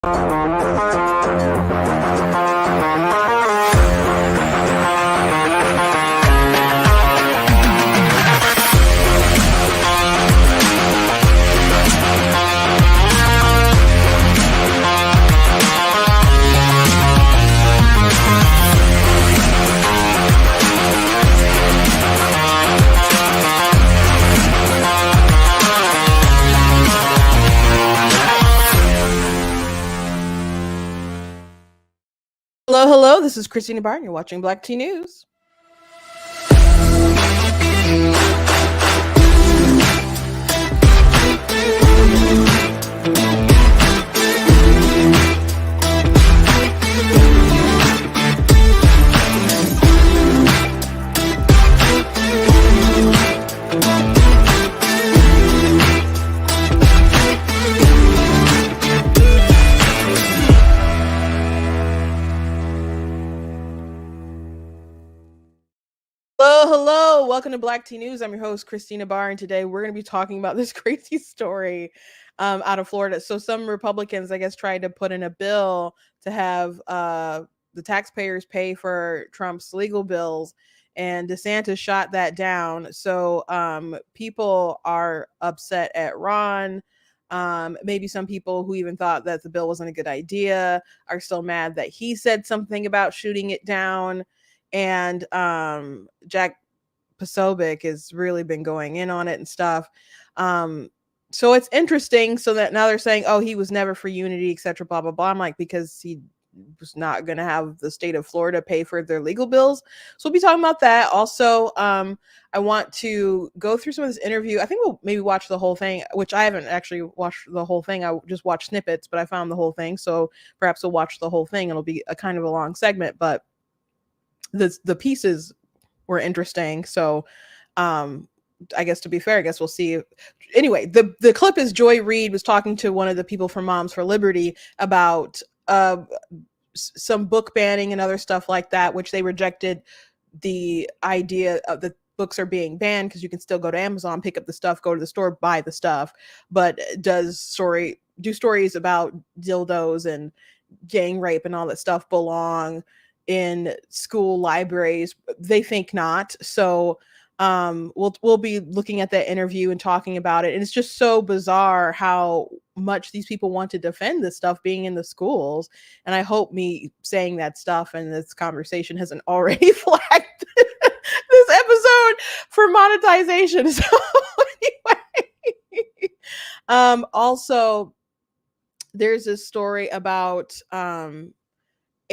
Hello, this is Christina Barr, and you're watching Black Tea News. Hello, welcome to Black Tea News. I'm your host, Christina Barr, and today we're going to be talking about this crazy story out of Florida. So some Republicans, I guess, tried to put in a bill to have the taxpayers pay for Trump's legal bills, and DeSantis shot that down. So people are upset at Ron. Maybe some people who even thought that the bill wasn't a good idea are still mad that he said something about shooting it down. And Jack Posobiec has really been going in on it and stuff. So it's interesting. So that now they're saying, oh, he was never for unity, etc., blah, blah, blah. I'm like, because he was not going to have the state of Florida pay for their legal bills. So we'll be talking about that. Also, I want to go through some of this interview. I think we'll maybe watch the whole thing, which I haven't actually watched the whole thing. I just watched snippets, but I found the whole thing. So perhaps we'll watch the whole thing. It'll be a kind of a long segment, but the pieces were interesting. So I guess, to be fair, I guess we'll see. Anyway, the clip is Joy Reid was talking to one of the people from Moms for Liberty about some book banning and other stuff like that, which they rejected the idea of the books are being banned because you can still go to Amazon, pick up the stuff, go to the store, buy the stuff, but do stories about dildos and gang rape and all that stuff belong in school libraries? They think not. So we'll be looking at that interview and talking about it. And it's just so bizarre how much these people want to defend this stuff being in the schools. And I hope me saying that stuff and this conversation hasn't already flagged this episode for monetization. So anyway, also there's this story about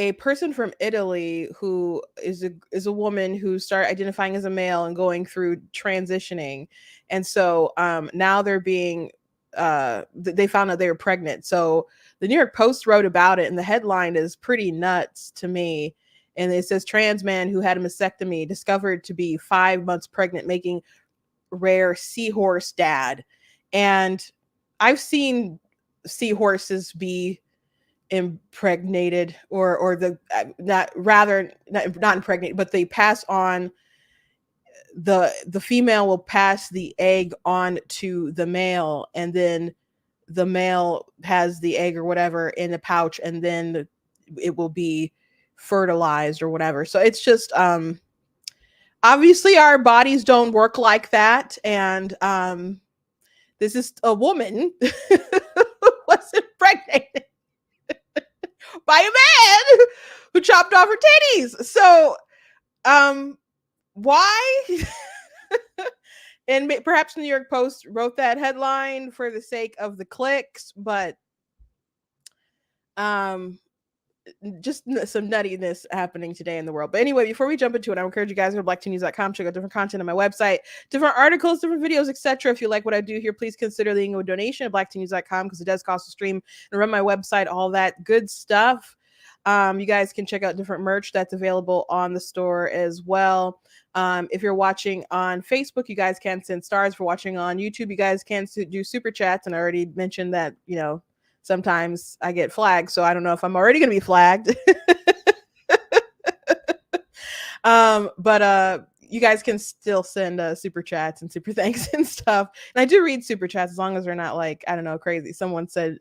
a person from Italy who is a woman who started identifying as a male and going through transitioning. And so now they're being, they found out they were pregnant. So the New York Post wrote about it, and the headline is pretty nuts to me. And it says, trans man who had a mastectomy discovered to be 5 months pregnant, making rare seahorse dad. And I've seen seahorses be impregnated or the not impregnated, but they pass on, the female will pass the egg on to the male, and then the male has the egg or whatever in the pouch, and then it will be fertilized or whatever. So it's just obviously our bodies don't work like that. And this is a woman who was impregnated by a man who chopped off her titties. So why? And perhaps New York Post wrote that headline for the sake of the clicks, but just some nuttiness happening today in the world. But anyway, before we jump into it, I encourage you guys to go to blacktnews.com, check out different content on my website, different articles, different videos, etc. If you like what I do here, please consider leaving a donation at blacktnews.com, because it does cost to stream and run my website, all that good stuff. You guys can check out different merch that's available on the store as well. If you're watching on Facebook, you guys can send stars. For watching on YouTube, you guys can do super chats. And I already mentioned that, sometimes I get flagged, so I don't know if I'm already going to be flagged. But you guys can still send super chats and super thanks and stuff. And I do read super chats as long as they're not like, I don't know, crazy. Someone said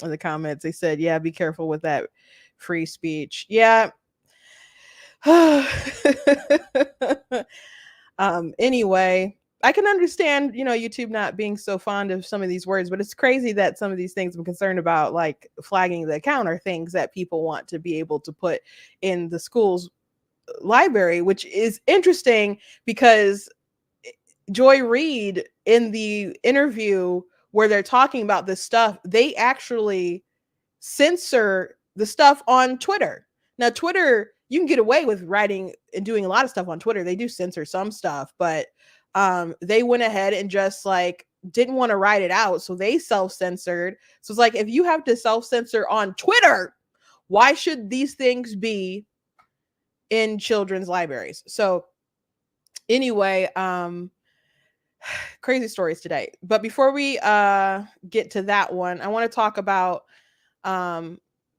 in the comments. They said, yeah, be careful with that free speech. Yeah. Anyway, I can understand, YouTube not being so fond of some of these words, but it's crazy that some of these things I'm concerned about, like flagging the account, are things that people want to be able to put in the school's library, which is interesting because Joy Reid, in the interview where they're talking about this stuff, they actually censor the stuff on Twitter. Now, Twitter, you can get away with writing and doing a lot of stuff on Twitter. They do censor some stuff, but they went ahead and just like didn't want to write it out. So they self-censored. So it's like, if you have to self-censor on Twitter, why should these things be in children's libraries? So anyway, crazy stories today. But before we get to that one, I want to talk about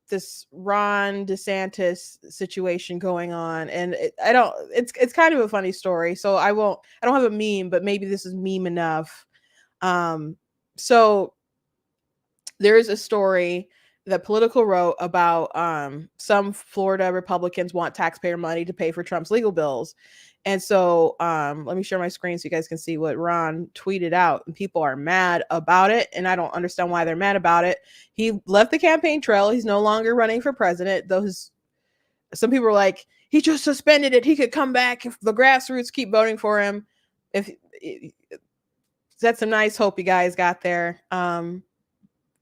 this Ron DeSantis situation going on, and it's kind of a funny story. So I don't have a meme, but maybe this is meme enough. So there is a story that Politico wrote about some Florida Republicans want taxpayer money to pay for Trump's legal bills. And so let me share my screen so you guys can see what Ron tweeted out. And people are mad about it, and I don't understand why they're mad about it. He left the campaign trail. He's no longer running for president. Some people were like, he just suspended it. He could come back if the grassroots keep voting for him. That's some nice hope you guys got there.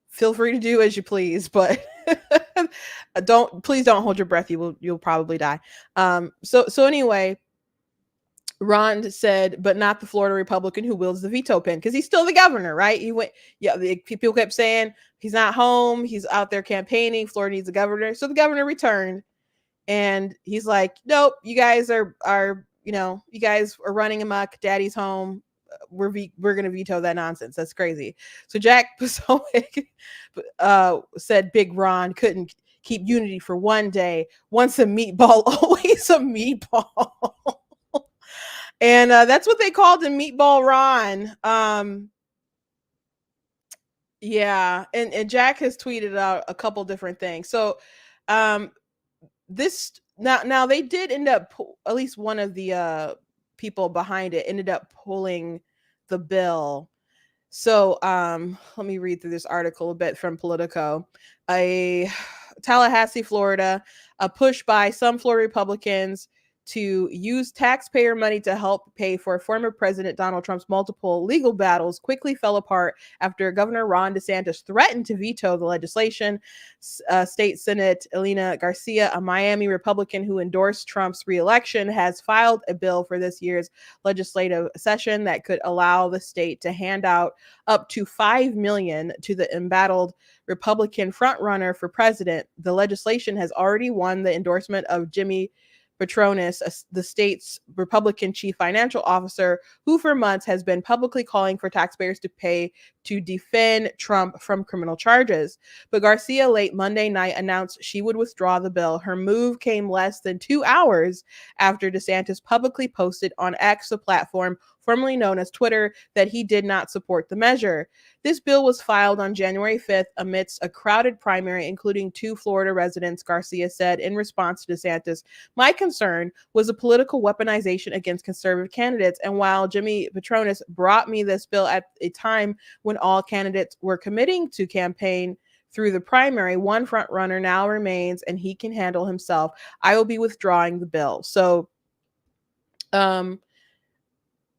Feel free to do as you please, but please don't hold your breath. You'll probably die. So anyway, Ron said, but not the Florida Republican who wields the veto pen, because he's still the governor, right? People kept saying he's not home. He's out there campaigning. Florida needs a governor. So the governor returned, and he's like, nope, you guys are you guys are running amok. Daddy's home. We're going to veto that nonsense. That's crazy. So Jack Posobiec said Big Ron couldn't keep unity for one day. Once a meatball, always a meatball. And that's what they called him, Meatball Ron. Yeah, and Jack has tweeted out a couple different things. So this now they did end up, at least one of the people behind it ended up pulling the bill. So let me read through this article a bit from Politico. Tallahassee, Florida, a push by some Florida Republicans to use taxpayer money to help pay for former President Donald Trump's multiple legal battles quickly fell apart after Governor Ron DeSantis threatened to veto the legislation. State Senate Elena Garcia, a Miami Republican who endorsed Trump's reelection, has filed a bill for this year's legislative session that could allow the state to hand out up to $5 million to the embattled Republican frontrunner for president. The legislation has already won the endorsement of Jimmy Patronis, the state's Republican chief financial officer, who for months has been publicly calling for taxpayers to pay to defend Trump from criminal charges. But Garcia late Monday night announced she would withdraw the bill. Her move came less than 2 hours after DeSantis publicly posted on X, the platform formerly known as Twitter, that he did not support the measure. This bill was filed on January 5th amidst a crowded primary, including 2 Florida residents, Garcia said in response to DeSantis. My concern was a political weaponization against conservative candidates, and while Jimmy Patronis brought me this bill at a time when all candidates were committing to campaign through the primary, one front runner now remains and he can handle himself. I will be withdrawing the bill. So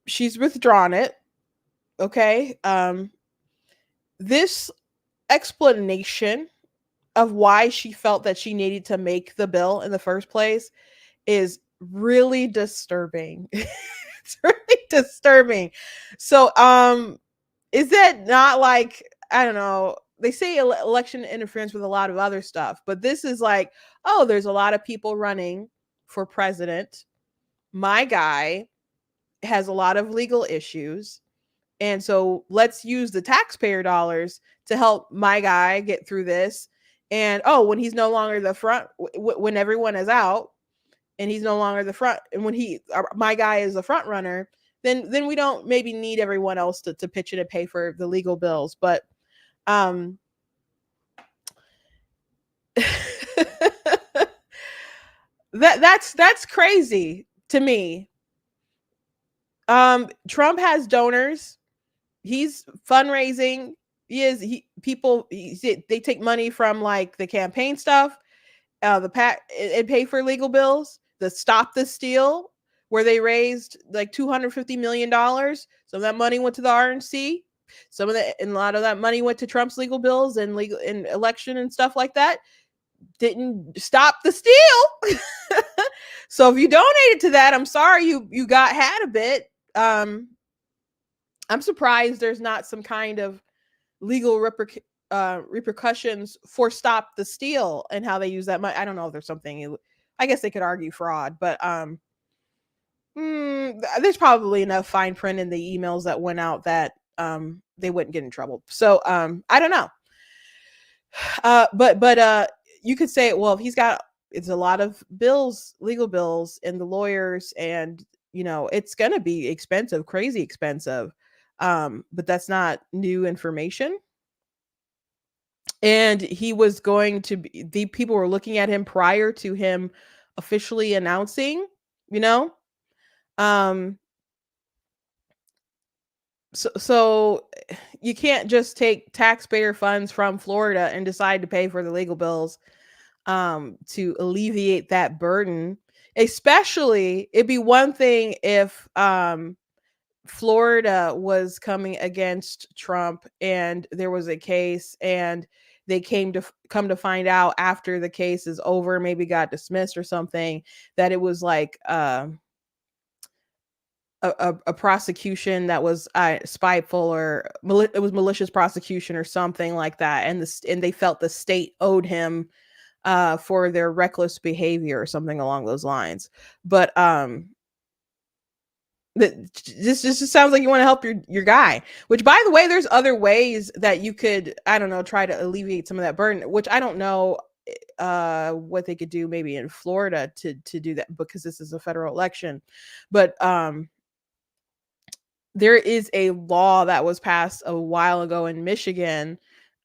she's withdrawn it. Okay. This explanation of why she felt that she needed to make the bill in the first place is really disturbing. It's really disturbing. So, is that not like, I don't know, they say election interference with a lot of other stuff, but this is like, oh, there's a lot of people running for president. My guy has a lot of legal issues. And so let's use the taxpayer dollars to help my guy get through this. And when he's no longer the front, when everyone is out and he's no longer the front, and when my guy is the front runner, then we don't maybe need everyone else to pitch in and pay for the legal bills. But That's crazy to me. Trump has donors. He's fundraising. They take money from like the campaign stuff, the pack, and pay for legal bills. The Stop the Steal, where they raised like $250 million. Some of that money went to the RNC. And a lot of that money went to Trump's legal bills and legal and election and stuff like that. Didn't stop the steal. So if you donated to that, I'm sorry you got had a bit. I'm surprised there's not some kind of legal repercussions for Stop the Steal and how they use that money. I don't know if there's something. I guess they could argue fraud, but there's probably enough fine print in the emails that went out that they wouldn't get in trouble. So I don't know. But you could say, well, if he's got, it's a lot of bills, legal bills, and the lawyers, and it's gonna be expensive, crazy expensive. But that's not new information. And he was going to be, the people were looking at him prior to him officially announcing, you know. So you can't just take taxpayer funds from Florida and decide to pay for the legal bills to alleviate that burden. Especially, it'd be one thing if Florida was coming against Trump and there was a case and they come to find out after the case is over, maybe got dismissed or something, that it was like a prosecution that was spiteful, or it was malicious prosecution or something like that, and they felt the state owed him for their reckless behavior or something along those lines. But this just sounds like you want to help your guy. Which, by the way, there's other ways that you could, I don't know, try to alleviate some of that burden. Which I don't know what they could do maybe in Florida to do that, because this is a federal election. But there is a law that was passed a while ago in Michigan.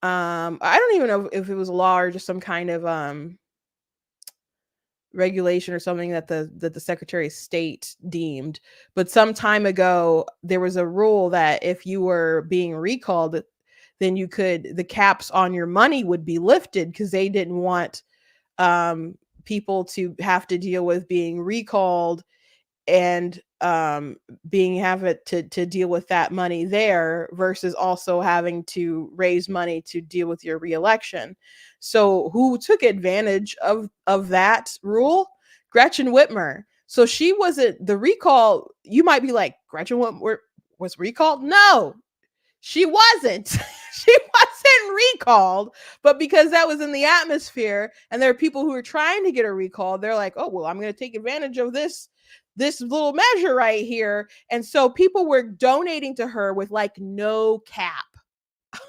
I don't even know if it was a law or just some kind of regulation or something that the Secretary of State deemed. But some time ago, there was a rule that if you were being recalled, then the caps on your money would be lifted, because they didn't want people to have to deal with being recalled and have it to deal with that money there, versus also having to raise money to deal with your reelection. So who took advantage of that rule? Gretchen Whitmer. So she wasn't the recall. You might be like, Gretchen Whitmer was recalled? No, she wasn't. She wasn't recalled, but because that was in the atmosphere and there are people who are trying to get her recalled, they're like, oh, well, I'm going to take advantage of this little measure right here. And so people were donating to her with like no cap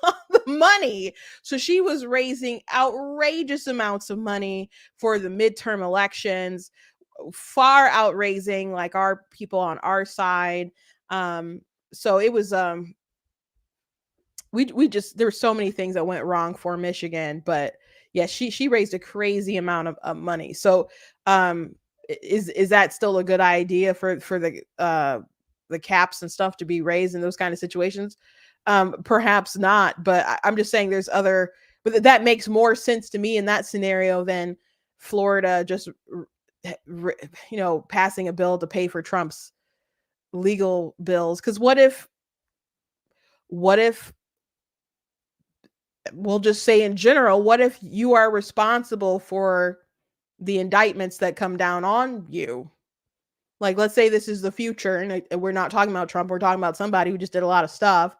on the money. So she was raising outrageous amounts of money for the midterm elections, far outraising like our people on our side. So it was we just, there were so many things that went wrong for Michigan, but yeah, she raised a crazy amount of money. So is that still a good idea for the caps and stuff to be raised in those kind of situations? Perhaps not, but I'm just saying there's other, but that makes more sense to me in that scenario than Florida just passing a bill to pay for Trump's legal bills. Because what if we'll just say in general, what if you are responsible for the indictments that come down on you? Like, let's say this is the future, and we're not talking about Trump, we're talking about somebody who just did a lot of stuff,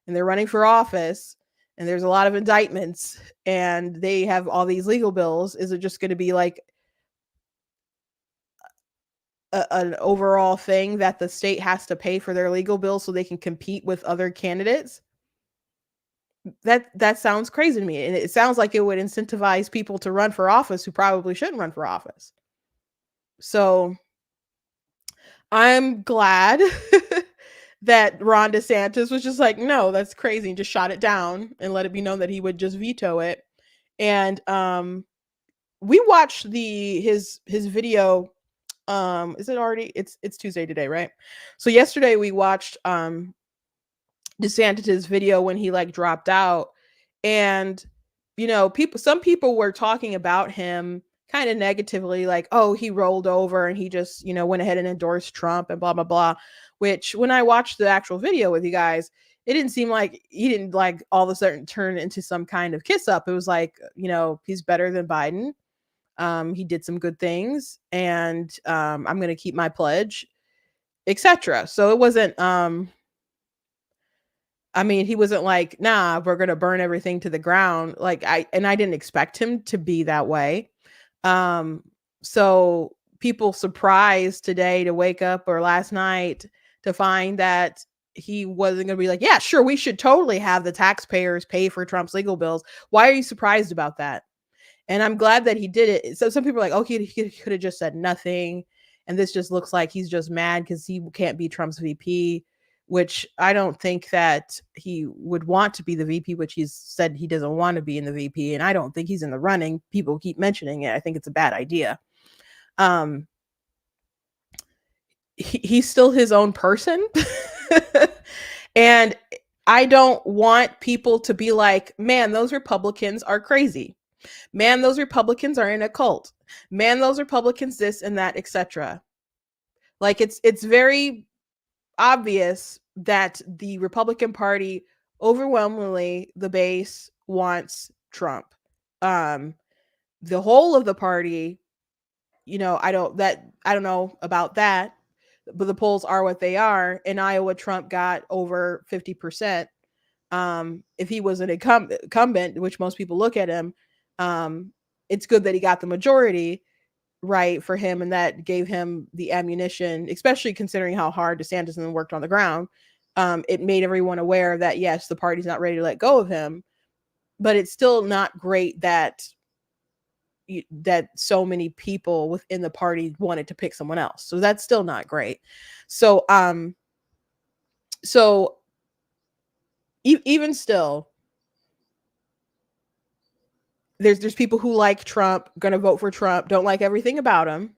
and they're running for office, and there's a lot of indictments, and they have all these legal bills. Is it just going to be like an overall thing that the state has to pay for their legal bills so they can compete with other candidates? That sounds crazy to me, and it sounds like it would incentivize people to run for office who probably shouldn't run for office. So I'm glad that Ron DeSantis was just like, no, that's crazy, and just shot it down and let it be known that he would just veto it. And we watched his video. Is it already? It's Tuesday today, right? So yesterday we watched DeSantis' video when he like dropped out, and some people were talking about him kind of negatively, like, oh, he rolled over and he just went ahead and endorsed Trump and blah blah blah. Which when I watched the actual video with you guys, it didn't seem like he didn't like all of a sudden turn into some kind of kiss up. It was like, he's better than Biden. He did some good things, and I'm going to keep my pledge, etc. So it wasn't I mean, he wasn't like, nah, we're gonna burn everything to the ground. Like I didn't expect him to be that way. Um, so people surprised today to wake up, or last night to find that he wasn't gonna be like, yeah, sure, we should totally have the taxpayers pay for Trump's legal bills. Why are you surprised about that? And I'm glad that he did it. So some people are like, oh, he could have just said nothing. And this just looks like he's just mad because he can't be Trump's VP, which I don't think that he would want to be the VP, which he's said he doesn't want to be in the VP. And I don't think he's in the running. People keep mentioning it. I think it's a bad idea. He's still his own person. And I don't want people to be like, man, those Republicans are crazy. Man, those Republicans are in a cult. Man, those Republicans this and that, etc. Like it's very obvious that the Republican Party, overwhelmingly the base, wants Trump. The whole of the party, I don't know about that, but the polls are what they are. In Iowa, Trump got over 50%. If he was an incumbent, which most people look at him, it's good that he got the majority right for him, and that gave him the ammunition, especially considering how hard DeSantis worked on the ground. It made everyone aware that yes, the party's not ready to let go of him, but it's still not great that so many people within the party wanted to pick someone else. So that's still not great. So even still, there's people who like Trump, gonna vote for Trump, don't like everything about him,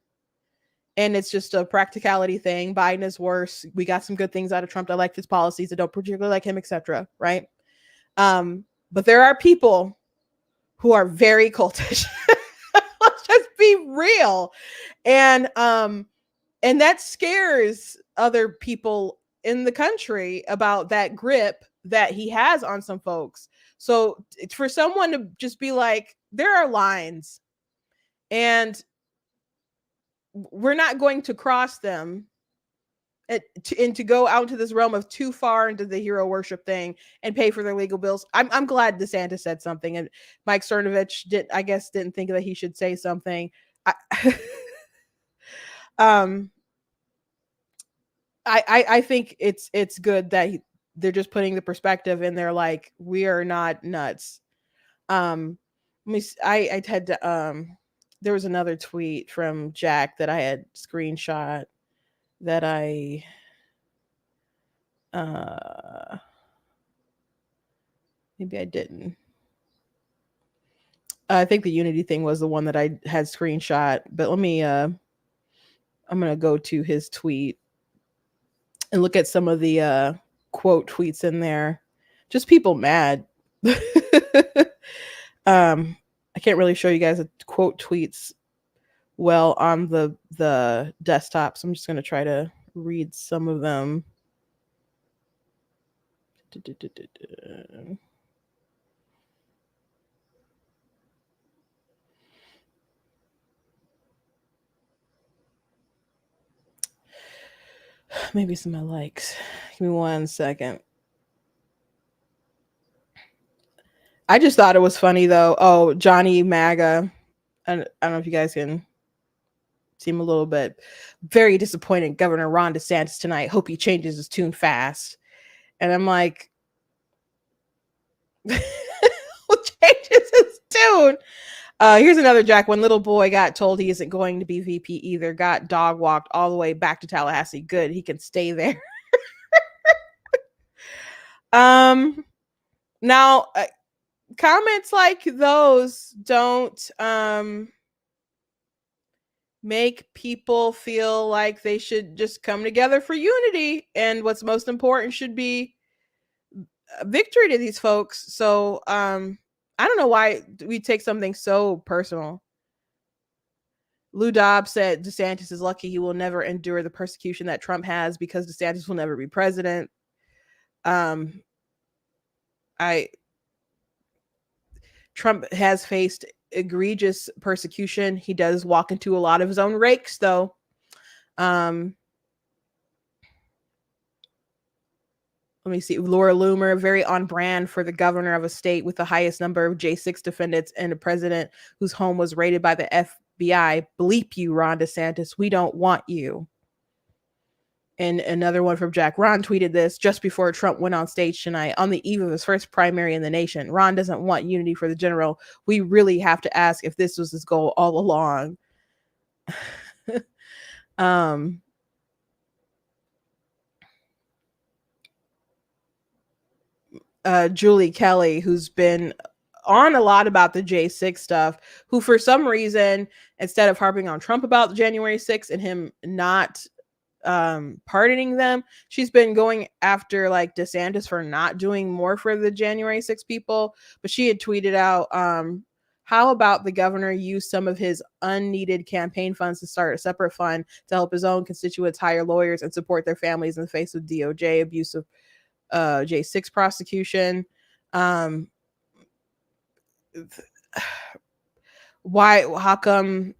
and it's just a practicality thing. Biden is worse. We got some good things out of Trump. I like his policies. I don't particularly like him, etc. Right? But there are people who are very cultish. Let's just be real, and that scares other people in the country about that grip that he has on some folks. So for someone to just be like, there are lines, and we're not going to cross them, and to go out into this realm of too far into the hero worship thing and pay for their legal bills. I'm glad DeSantis said something, and Mike Cernovich didn't think that he should say something. I think it's good that they're just putting the perspective, and they're like, we are not nuts. I had to there was another tweet from Jack that I had screenshot that maybe I didn't. I think the unity thing was the one that I had screenshot, but let me I'm going to go to his tweet and look at some of the quote tweets in there. Just people mad. I can't really show you guys the quote tweets well on the desktop, so I'm just going to try to read some of them. Maybe some of my likes. Give me 1 second. I just thought it was funny though. Oh, Johnny MAGA. I don't know if you guys can see him a little bit. Very disappointed Governor Ron DeSantis tonight. Hope he changes his tune fast. And I'm like, who changes his tune? Here's another Jack. When little boy got told he isn't going to be VP either, got dog walked all the way back to Tallahassee. Good, he can stay there. Now comments like those don't make people feel like they should just come together for unity, and what's most important should be a victory to these folks. So I don't know why we take something so personal. Lou Dobbs said DeSantis is lucky he will never endure the persecution that Trump has because DeSantis will never be president. um I Trump has faced egregious persecution. He does walk into a lot of his own rakes, though. Um, Let me see. Laura Loomer, very on brand for the governor of a state with the highest number of J6 defendants and a president whose home was raided by the FBI. Bleep you, Ron DeSantis. We don't want you. And another one from Jack. Ron tweeted this just before Trump went on stage tonight on the eve of his first primary in the nation. Ron doesn't want unity for the general. We really have to ask if this was his goal all along. um Julie Kelly, who's been on a lot about the J6 stuff, who for some reason, instead of harping on Trump about the January 6th and him not pardoning them, she's been going after like DeSantis for not doing more for the January 6th people. But she had tweeted out, how about the governor use some of his unneeded campaign funds to start a separate fund to help his own constituents hire lawyers and support their families in the face of DOJ abuse of J6 prosecution. Um, how come,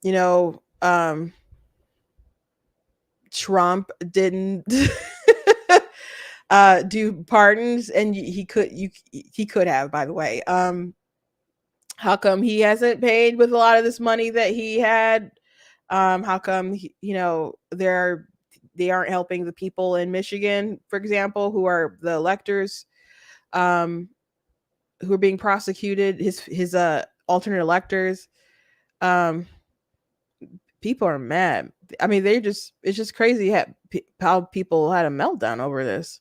you know, Trump didn't do pardons, and he could have, by the way. How come he hasn't paid with a lot of this money that he had? How come they aren't helping the people in Michigan, for example, who are the electors, who are being prosecuted, his alternate electors. um People are mad. I mean, it's just crazy how people had a meltdown over this.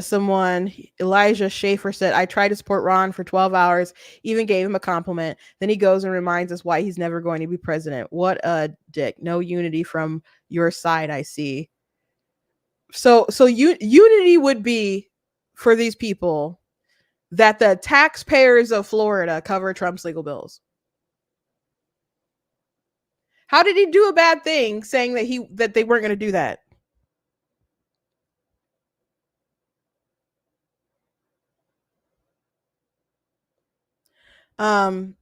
Someone, Elijah Schaefer, said, I tried to support Ron for 12 hours, even gave him a compliment. Then he goes and reminds us why he's never going to be president. What a dick. No unity from your side, I see. So unity would be for these people that the taxpayers of Florida cover Trump's legal bills. How did he do a bad thing saying that they weren't going to do that? Um,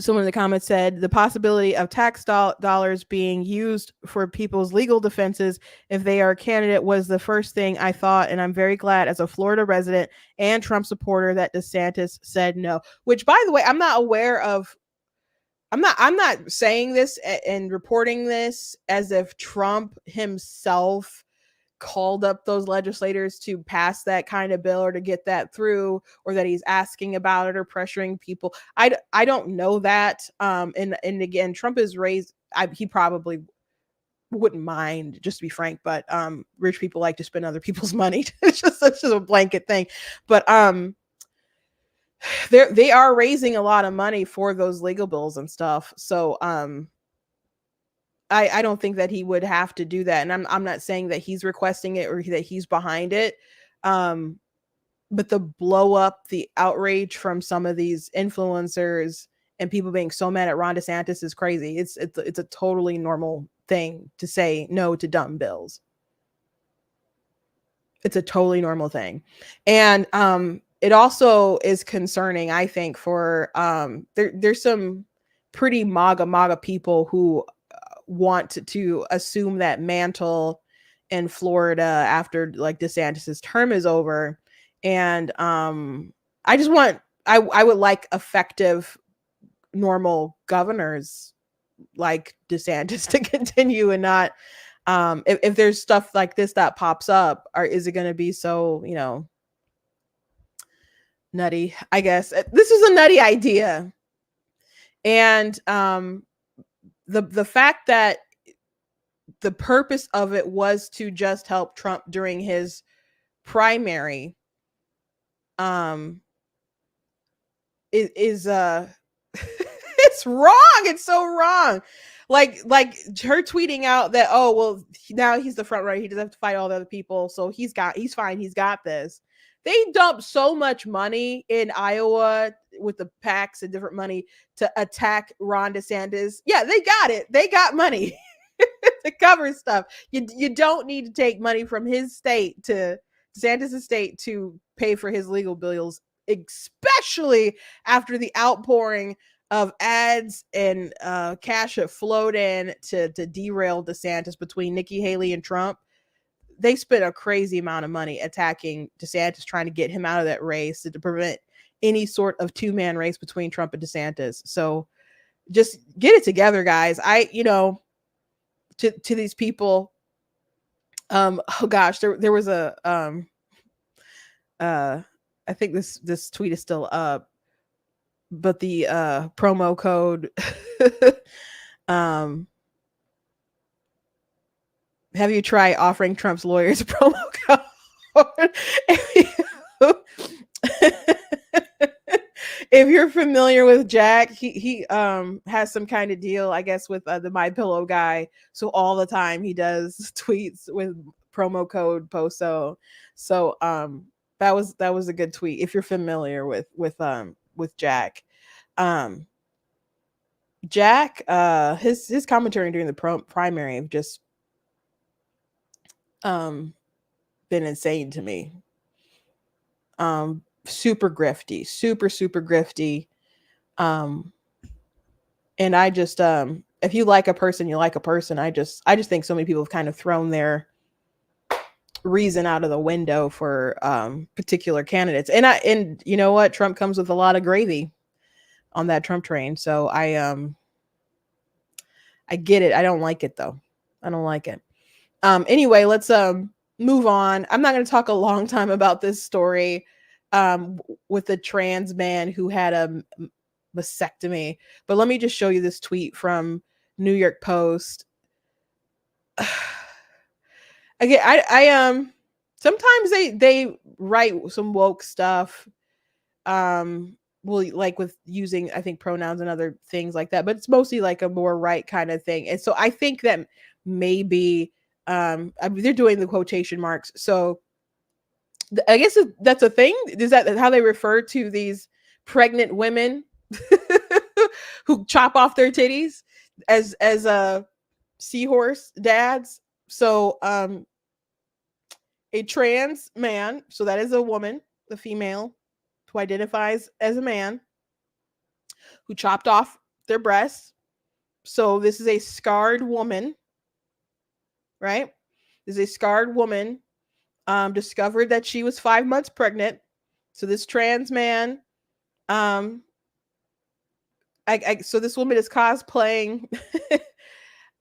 Someone in the comments said the possibility of tax dollars being used for people's legal defenses if they are a candidate was the first thing I thought, and I'm very glad as a Florida resident and Trump supporter that DeSantis said no. Which, by the way, I'm not aware of. I'm not saying this and reporting this as if Trump himself called up those legislators to pass that kind of bill or to get that through, or that he's asking about it or pressuring people. I don't know that. And again, Trump is raised. He probably wouldn't mind, just to be frank, but rich people like to spend other people's money. It's just a blanket thing. But they are raising a lot of money for those legal bills and stuff. So I don't think that he would have to do that. And I'm not saying that he's requesting it or that he's behind it. Um, but the blow up, the outrage from some of these influencers and people being so mad at Ron DeSantis is crazy. It's a totally normal thing to say no to dumb bills. It's a totally normal thing. And it also is concerning, I think, for there's some pretty MAGA people who want to assume that mantle in Florida after like DeSantis's term is over. And I would like effective, normal governors like DeSantis to continue, and not if there's stuff like this that pops up, is it going to be so, nutty? I guess this is a nutty idea. And the fact that the purpose of it was to just help Trump during his primary, is it's wrong. It's so wrong. Like her tweeting out that, oh well, now he's the front runner, he doesn't have to fight all the other people, so he's fine, he's got this. They dumped so much money in Iowa with the PACs and different money to attack Ron DeSantis. Yeah, they got it. They got money to cover stuff. You don't need to take money from his state to DeSantis' state to pay for his legal bills, especially after the outpouring of ads and cash that flowed in to derail DeSantis between Nikki Haley and Trump. They spent a crazy amount of money attacking DeSantis, trying to get him out of that race to prevent any sort of two-man race between Trump and DeSantis. So just get it together, guys. To these people, oh gosh, there was a I think this tweet is still up, but the promo code have you tried offering Trump's lawyers a promo code? If you're familiar with Jack, he has some kind of deal, I guess, with the My Pillow guy. So all the time he does tweets with promo code POSO. So that was a good tweet if you're familiar with Jack. Jack, his commentary during the primary have just been insane to me. Super grifty, super grifty. And I just if you like a person, you like a person. I just think so many people have kind of thrown their reason out of the window for particular candidates. And you know what? Trump comes with a lot of gravy on that Trump train. So I get it. I don't like it though. I don't like it. Anyway, let's move on. I'm not going to talk a long time about this story with the trans man who had a mastectomy, but let me just show you this tweet from New York Post. Again, I sometimes they write some woke stuff, well, like with using, I think, pronouns and other things like that, but it's mostly like a more right kind of thing. And so I think that maybe I mean, they're doing the quotation marks, so I guess that's a thing. Is that how they refer to these pregnant women who chop off their titties as seahorse dads? So a trans man, so that is a woman, a female who identifies as a man, who chopped off their breasts. So this is a scarred woman, right? This is a scarred woman, discovered that she was 5 months pregnant. So this trans man, so this woman is cosplaying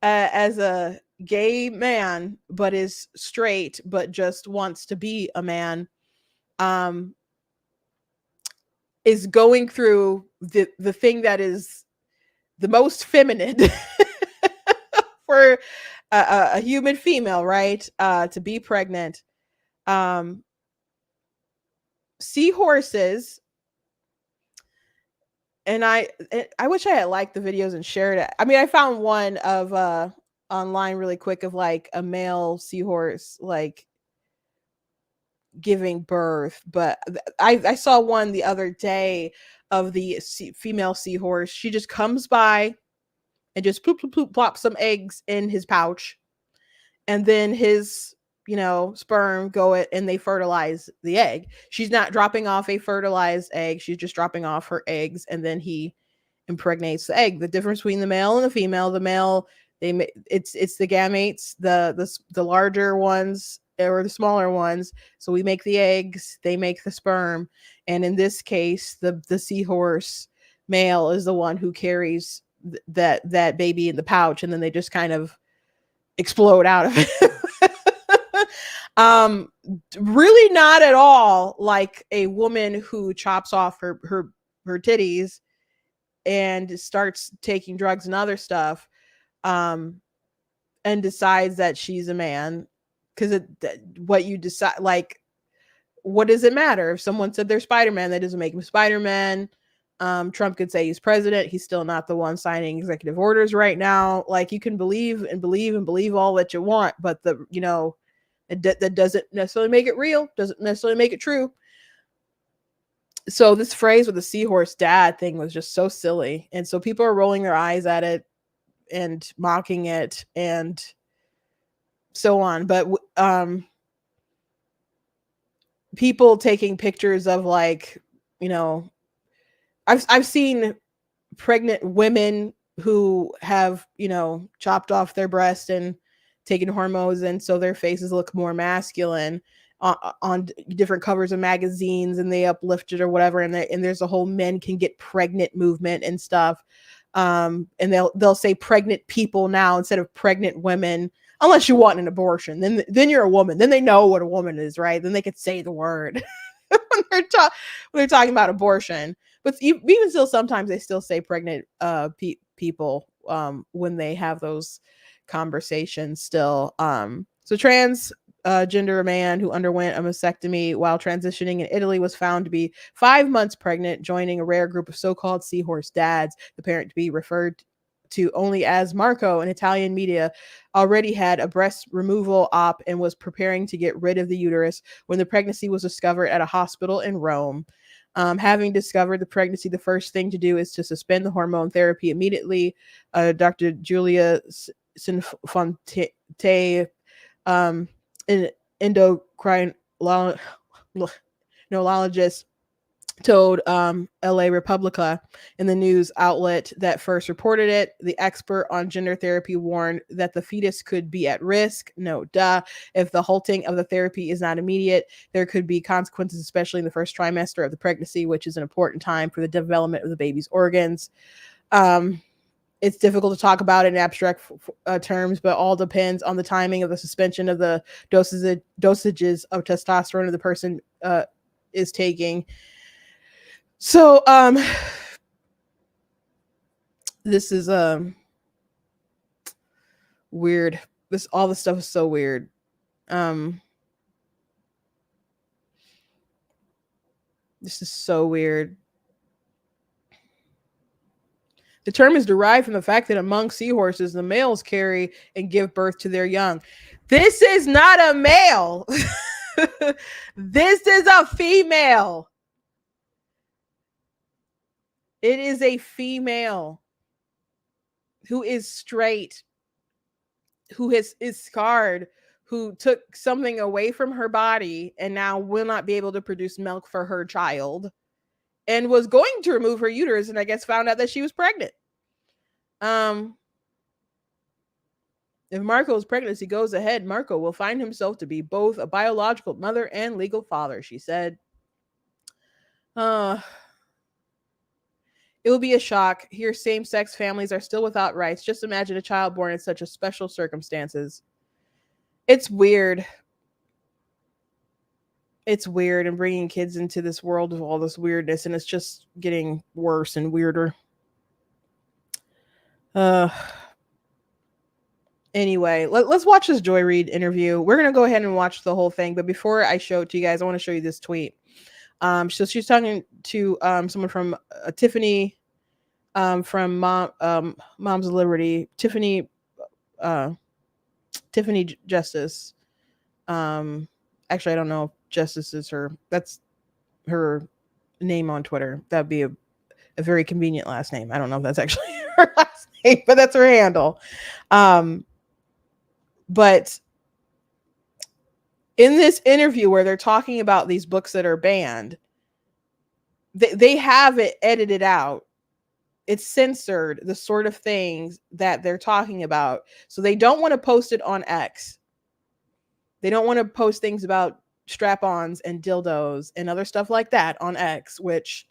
as a gay man, but is straight, but just wants to be a man. Is going through the thing that is the most feminine for a human female, right? To be pregnant. Seahorses, and I wish I had liked the videos and shared it. I mean, I found one of online really quick of like a male seahorse like giving birth, but I saw one the other day of the female seahorse. She just comes by and just poop plop some eggs in his pouch, and then his sperm go it and they fertilize the egg. She's not dropping off a fertilized egg, she's just dropping off her eggs, and then he impregnates the egg. The difference between the male and the female: the male, it's the gametes, the larger ones or the smaller ones. So we make the eggs, they make the sperm, and in this case, the seahorse male is the one who carries that baby in the pouch, and then they just kind of explode out of it. Really not at all like a woman who chops off her titties and starts taking drugs and other stuff, and decides that she's a man. Because what you decide, like, what does it matter if someone said they're Spider-Man? That doesn't make him Spider-Man. Trump could say he's president. He's still not the one signing executive orders right now. Like, you can believe and believe and believe all that you want, but that doesn't necessarily make it real, doesn't necessarily make it true. So this phrase with the seahorse dad thing was just so silly. And so people are rolling their eyes at it and mocking it and so on. But people taking pictures of, like, I've seen pregnant women who have, chopped off their breast and taken hormones, and so their faces look more masculine on different covers of magazines, and they uplift it or whatever, and there's a whole men can get pregnant movement and stuff. And they'll say pregnant people now instead of pregnant women, unless you want an abortion. Then you're a woman. Then they know what a woman is, right? Then they could say the word when they're talking about abortion. But even still, sometimes they still say pregnant people when they have those conversations still. So transgender man who underwent a mastectomy while transitioning in Italy was found to be 5 months pregnant, joining a rare group of so-called seahorse dads. The parent, to be referred to only as Marco in Italian media, already had a breast removal op and was preparing to get rid of the uterus when the pregnancy was discovered at a hospital in Rome. Having discovered the pregnancy, the first thing to do is to suspend the hormone therapy immediately. Dr. Julia Sinfonte, an endocrinologist, told LA Republica in the news outlet that first reported it. The expert on gender therapy warned that the fetus could be at risk. No duh. If the halting of the therapy is not immediate, there could be consequences, especially in the first trimester of the pregnancy, which is an important time for the development of the baby's organs. It's difficult to talk about in abstract terms, but all depends on the timing of the suspension of the dosages of testosterone the person is taking. So this is weird. All this stuff is so weird. This is so weird. The term is derived from the fact that among seahorses, the males carry and give birth to their young. This is not a male. This is a female. It is a female who is straight, who is scarred, who took something away from her body and now will not be able to produce milk for her child, and was going to remove her uterus, and I guess found out that she was pregnant. If Marco's pregnancy goes ahead, Marco will find himself to be both a biological mother and legal father, she said. It will be a shock. Here, same-sex families are still without rights. Just imagine a child born in such a special circumstances. It's weird. It's weird, and bringing kids into this world of all this weirdness, and it's just getting worse and weirder. Anyway, let's watch this Joy Reid interview. We're going to go ahead and watch the whole thing. But before I show it to you guys, I want to show you this tweet. So she's talking to someone from Tiffany from Moms of Liberty, Tiffany Justice. Actually, I don't know if Justice is that's her name on Twitter. That'd be a very convenient last name. I don't know if that's actually her last name, but that's her handle. But in this interview where they're talking about these books that are banned, they have it edited out. It's censored, the sort of things that they're talking about. So they don't want to post it on X. They don't want to post things about strap-ons and dildos and other stuff like that on X, which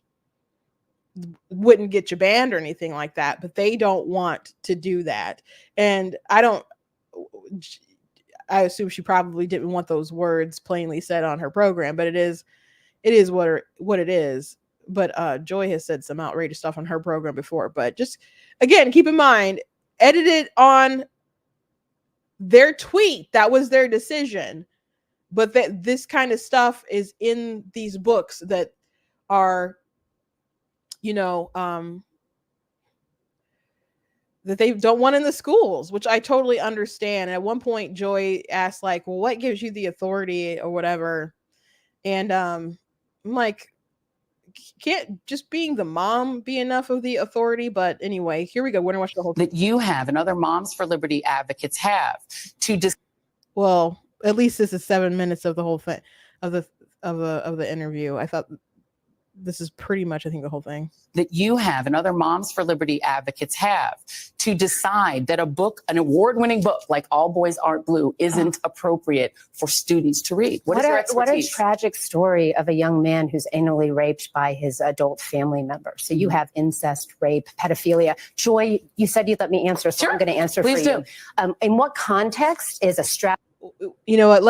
wouldn't get you banned or anything like that, but they don't want to do that. And I assume she probably didn't want those words plainly said on her program, but it is what it is. But Joy has said some outrageous stuff on her program before. But just, again, keep in mind, edited on their tweet, that was their decision. But that this kind of stuff is in these books that are you know, that they don't want in the schools, which I totally understand. At one point, Joy asked, like, well, what gives you the authority or whatever? And I'm like, can't just being the mom be enough of the authority? But anyway, here we go. We're gonna watch the whole that you have and other Moms for Liberty advocates have to well, at least this is 7 minutes of the whole thing of the interview. I thought this is pretty much, I think, the whole thing. That you have and other Moms for Liberty advocates have to decide that a book, an award-winning book like All Boys Aren't Blue, isn't appropriate for students to read. What a tragic story of a young man who's anally raped by his adult family member. So you have incest, rape, pedophilia. Joy, you said you'd let me answer, so I'm going to answer Please for you. In what context is a strap? You know what?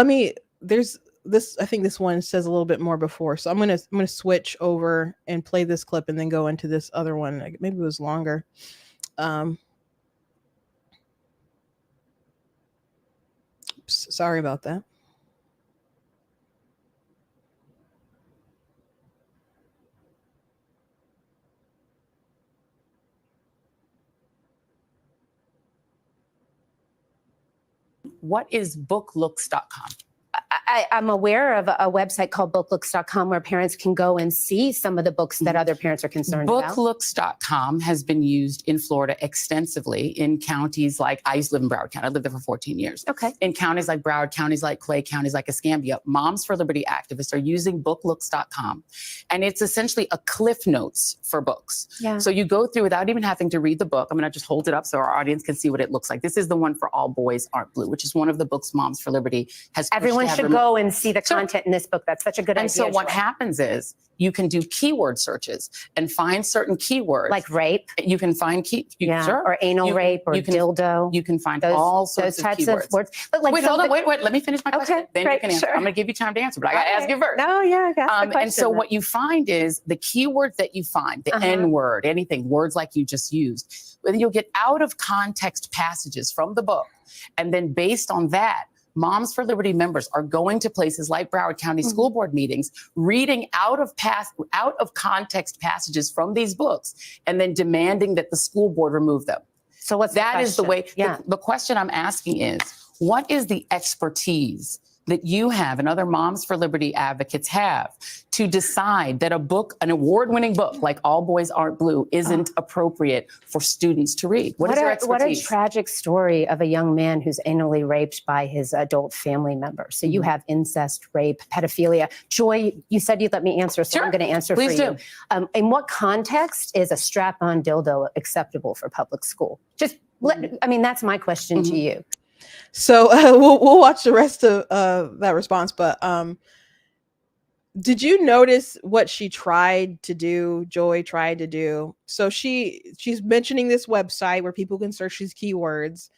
There's this, I think this one says a little bit more before. So I'm gonna switch over and play this clip and then go into this other one. Maybe it was longer. Sorry about that. What is booklooks.com? I'm aware of a website called booklooks.com where parents can go and see some of the books that other parents are concerned about. Booklooks.com has been used in Florida extensively in counties like, I used to live in Broward County. I lived there for 14 years. Okay. In counties like Broward, counties like Clay, counties like Escambia, Moms for Liberty activists are using booklooks.com. And it's essentially a cliff notes for books. Yeah. So you go through without even having to read the book. I'm going to just hold it up so our audience can see what it looks like. This is the one for All Boys Aren't Blue, which is one of the books Moms for Liberty has. Everyone should go and see the content in this book. That's such a good idea. And so what happens is you can do keyword searches and find certain keywords. Like rape. You can find or anal rape or dildo. You can find all sorts of keywords. Of words. But like, wait, hold on, wait. Let me finish my question. Then you can answer. I'm going to give you time to answer, but I got to ask you first. No, yeah, I got the question. And so what you find is the keywords that you find, the N word, anything, words like you just used, you'll get out of context passages from the book. And then based on that, Moms for Liberty members are going to places like Broward County school board meetings, reading out of context passages from these books, and then demanding that the school board remove them. So what's that is the way. Yeah. The question I'm asking is, what is the expertise that you have and other Moms for Liberty advocates have to decide that a book, an award-winning book like All Boys Aren't Blue, isn't appropriate for students to read? What is your expertise? What a tragic story of a young man who's anally raped by his adult family member. So you have incest, rape, pedophilia. Joy, you said you'd let me answer, so I'm going to answer Please for you. In what context is a strap-on dildo acceptable for public school? I mean, that's my question to you. So we'll watch the rest of that response. But did you notice what she tried to do? Joy tried to do. So she's mentioning this website where people can search these keywords,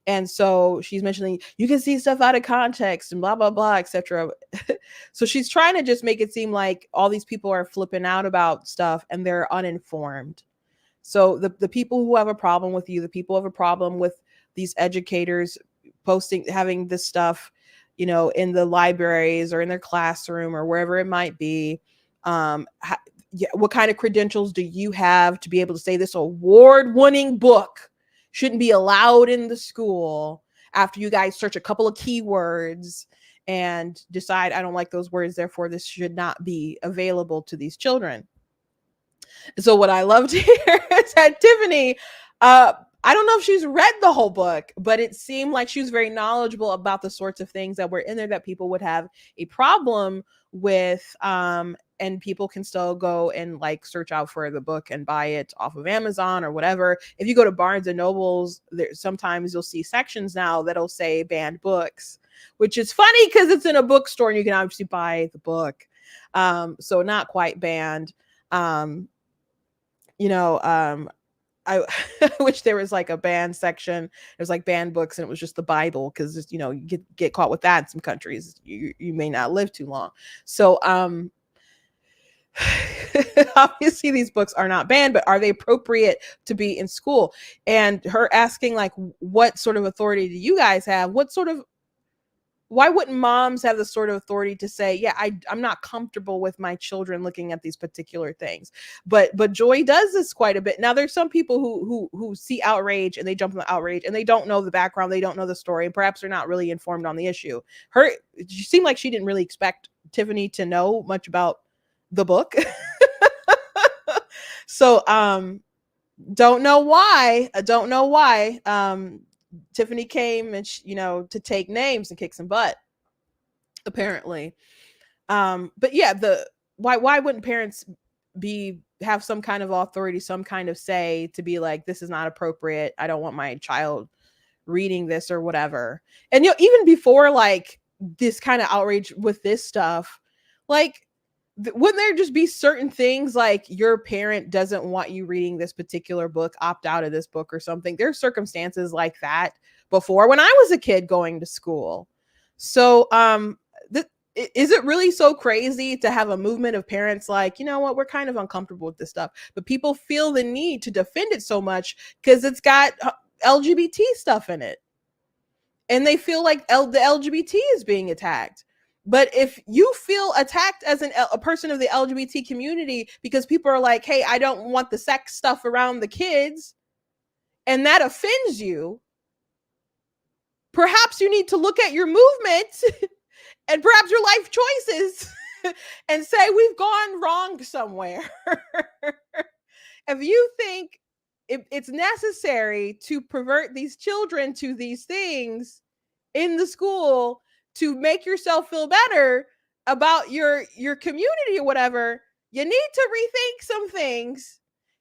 and so she's mentioning you can see stuff out of context and blah blah blah, etc. So she's trying to just make it seem like all these people are flipping out about stuff and they're uninformed. So the people who have a problem with you, the people who have a problem with these educators having this stuff, in the libraries or in their classroom or wherever it might be. What kind of credentials do you have to be able to say this award-winning book shouldn't be allowed in the school after you guys search a couple of keywords and decide, I don't like those words, therefore this should not be available to these children? So what I loved here is that Tiffany, I don't know if she's read the whole book, but it seemed like she was very knowledgeable about the sorts of things that were in there that people would have a problem with. And people can still go and search out for the book and buy it off of Amazon or whatever. If you go to Barnes and Nobles, sometimes you'll see sections now that'll say banned books, which is funny because it's in a bookstore and you can obviously buy the book. So not quite banned. I wish there was a banned section. There's banned books and it was just the Bible, because you get caught with that in some countries, you may not live too long. So obviously these books are not banned, but are they appropriate to be in school? And her asking what sort of authority do you guys have? What sort of why wouldn't moms have the sort of authority to say, yeah, I'm not comfortable with my children looking at these particular things? But Joy does this quite a bit. Now there's some people who see outrage and they jump on the outrage and they don't know the background, they don't know the story, and perhaps they're not really informed on the issue. It seemed like she didn't really expect Tiffany to know much about the book. So don't know why. Tiffany came and to take names and kick some butt, apparently. But yeah, why wouldn't parents have some kind of authority, some kind of say to be like, this is not appropriate, I don't want my child reading this or whatever. And even before like this kind of outrage with this stuff, like wouldn't there just be certain things like your parent doesn't want you reading this particular book, opt out of this book or something? There's circumstances like that before when I was a kid going to school. So is it really so crazy to have a movement of parents like, you know what, we're kind of uncomfortable with this stuff, but people feel the need to defend it so much because it's got LGBT stuff in it and they feel like the LGBT is being attacked? But if you feel attacked as a person of the LGBT community because people are like, hey, I don't want the sex stuff around the kids, and that offends you, perhaps you need to look at your movement and perhaps your life choices and say, we've gone wrong somewhere. If you think it's necessary to pervert these children to these things in the school to make yourself feel better about your community or whatever, you need to rethink some things.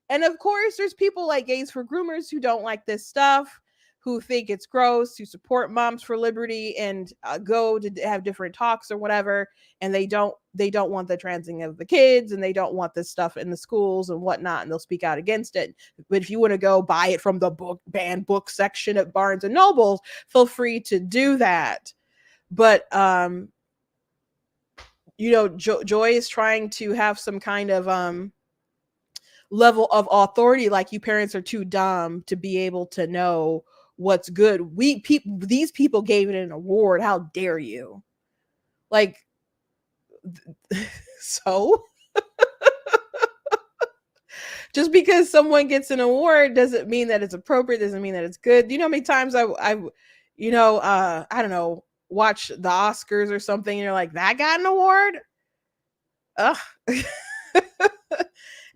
And of course, there's people like Gays for Groomers who don't like this stuff, who think it's gross, who support Moms for Liberty and go to have different talks or whatever, and they don't want the transing of the kids, and they don't want this stuff in the schools and whatnot, and they'll speak out against it. But if you want to go buy it from the banned book section at Barnes and Nobles, feel free to do that. But Joy is trying to have some kind of level of authority, like you parents are too dumb to be able to know what's good. These people gave it an award, how dare you? Like, so just because someone gets an award doesn't mean that it's appropriate, doesn't mean that it's good. You know how many times I don't know, watch the Oscars or something and you're like, that got an award? Ugh.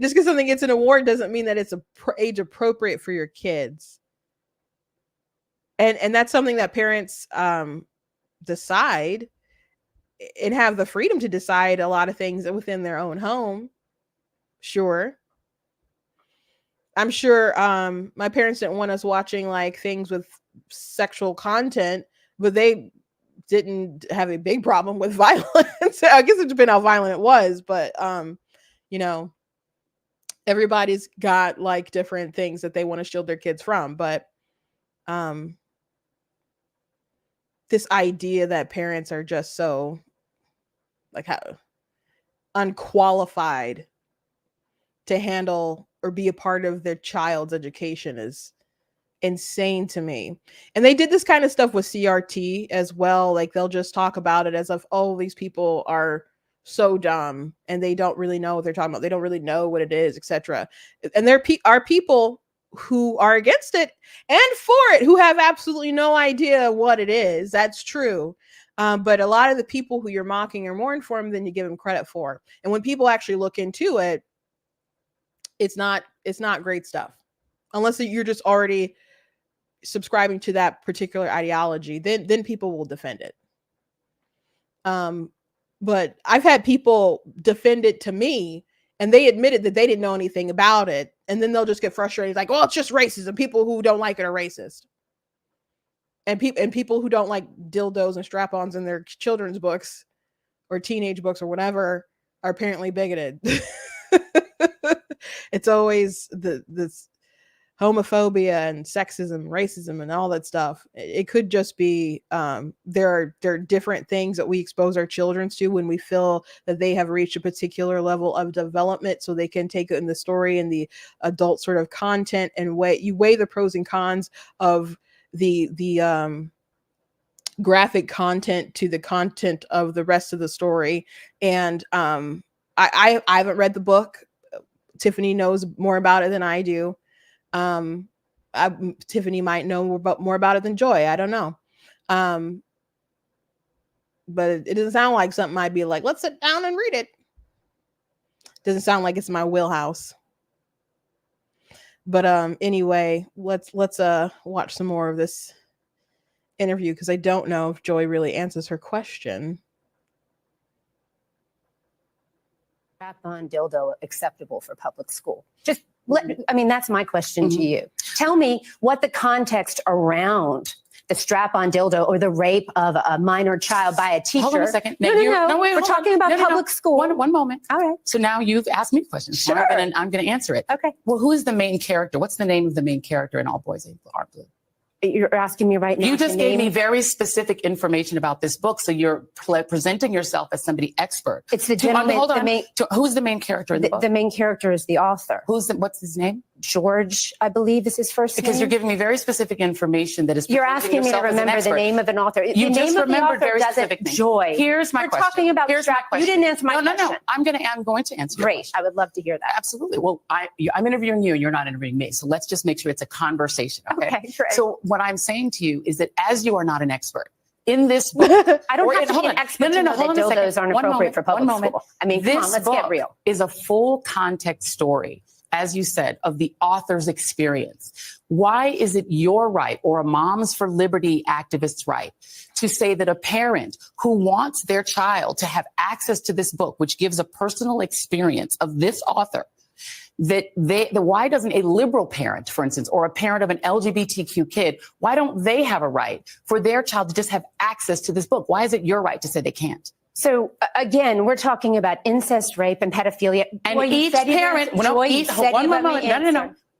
Just because something gets an award doesn't mean that it's age appropriate for your kids. And that's something that parents decide and have the freedom to decide a lot of things within their own home. Sure. I'm sure my parents didn't want us watching like things with sexual content, but they didn't have a big problem with violence. I guess it depends how violent it was, but everybody's got like different things that they want to shield their kids from. But this idea that parents are just so like how unqualified to handle or be a part of their child's education is insane to me. And they did this kind of stuff with CRT as well. Like they'll just talk about it as if, oh, these people are so dumb and they don't really know what they're talking about. They don't really know what it is, etc. And there are people who are against it and for it who have absolutely no idea what it is. That's true. But a lot of the people who you're mocking are more informed than you give them credit for. And when people actually look into it, it's not great stuff. Unless you're just already subscribing to that particular ideology, then people will defend it. But I've had people defend it to me and they admitted that they didn't know anything about it. And then they'll just get frustrated. Like, well, it's just racism. People who don't like it are racist. And people who don't like dildos and strap-ons in their children's books or teenage books or whatever are apparently bigoted. It's always this homophobia and sexism, racism, and all that stuff. It could just be there are different things that we expose our children to when we feel that they have reached a particular level of development, so they can take it in the story and the adult sort of content and weigh the pros and cons of the graphic content to the content of the rest of the story. And I haven't read the book. Tiffany knows more about it than I do. Tiffany might know more about it than Joy. I don't know. But it doesn't sound like something I'd be like, let's sit down and read it. Doesn't sound like it's my wheelhouse. But anyway, let's watch some more of this interview, because I don't know if Joy really answers her question. Strap-on dildo acceptable for public school? I mean, that's my question to you. Tell me what the context around the strap-on dildo or the rape of a minor child by a teacher. Hold on a second. No, wait, we're talking about public school. One moment. All right. So now you've asked me questions. Sure. I'm going to answer it. Okay. Well, who is the main character? What's the name of the main character in All Boys Are Blue? You're asking me right now. You just gave me very specific information about this book, so you're presenting yourself as somebody expert. It's the gentleman. Hold on. Who's the main character in the book? The main character is the author. What's his name? George, I believe, is his first name. Because you're giving me very specific information that is. You're asking me to remember the name of an author. You just remembered very specific things. Joy. Here's my question. We're talking about Here's my question. You didn't answer my question. No. I'm going to answer. Great. I would love to hear that. Absolutely. Well, I'm interviewing you, and you're not interviewing me. So let's just make sure it's a conversation. Okay. Great. So what I'm saying to you is that as you are not an expert in this book, I don't have to be an expert to know that dildos aren't appropriate for public school. I mean, come on, let's get real. Is a full context story, as you said, of the author's experience. Why is it your right, or a Moms for Liberty activist's right, to say that a parent who wants their child to have access to this book, which gives a personal experience of this author, why doesn't a liberal parent, for instance, or a parent of an LGBTQ kid, why don't they have a right for their child to just have access to this book? Why is it your right to say they can't? So again, we're talking about incest, rape, and pedophilia. And each parent,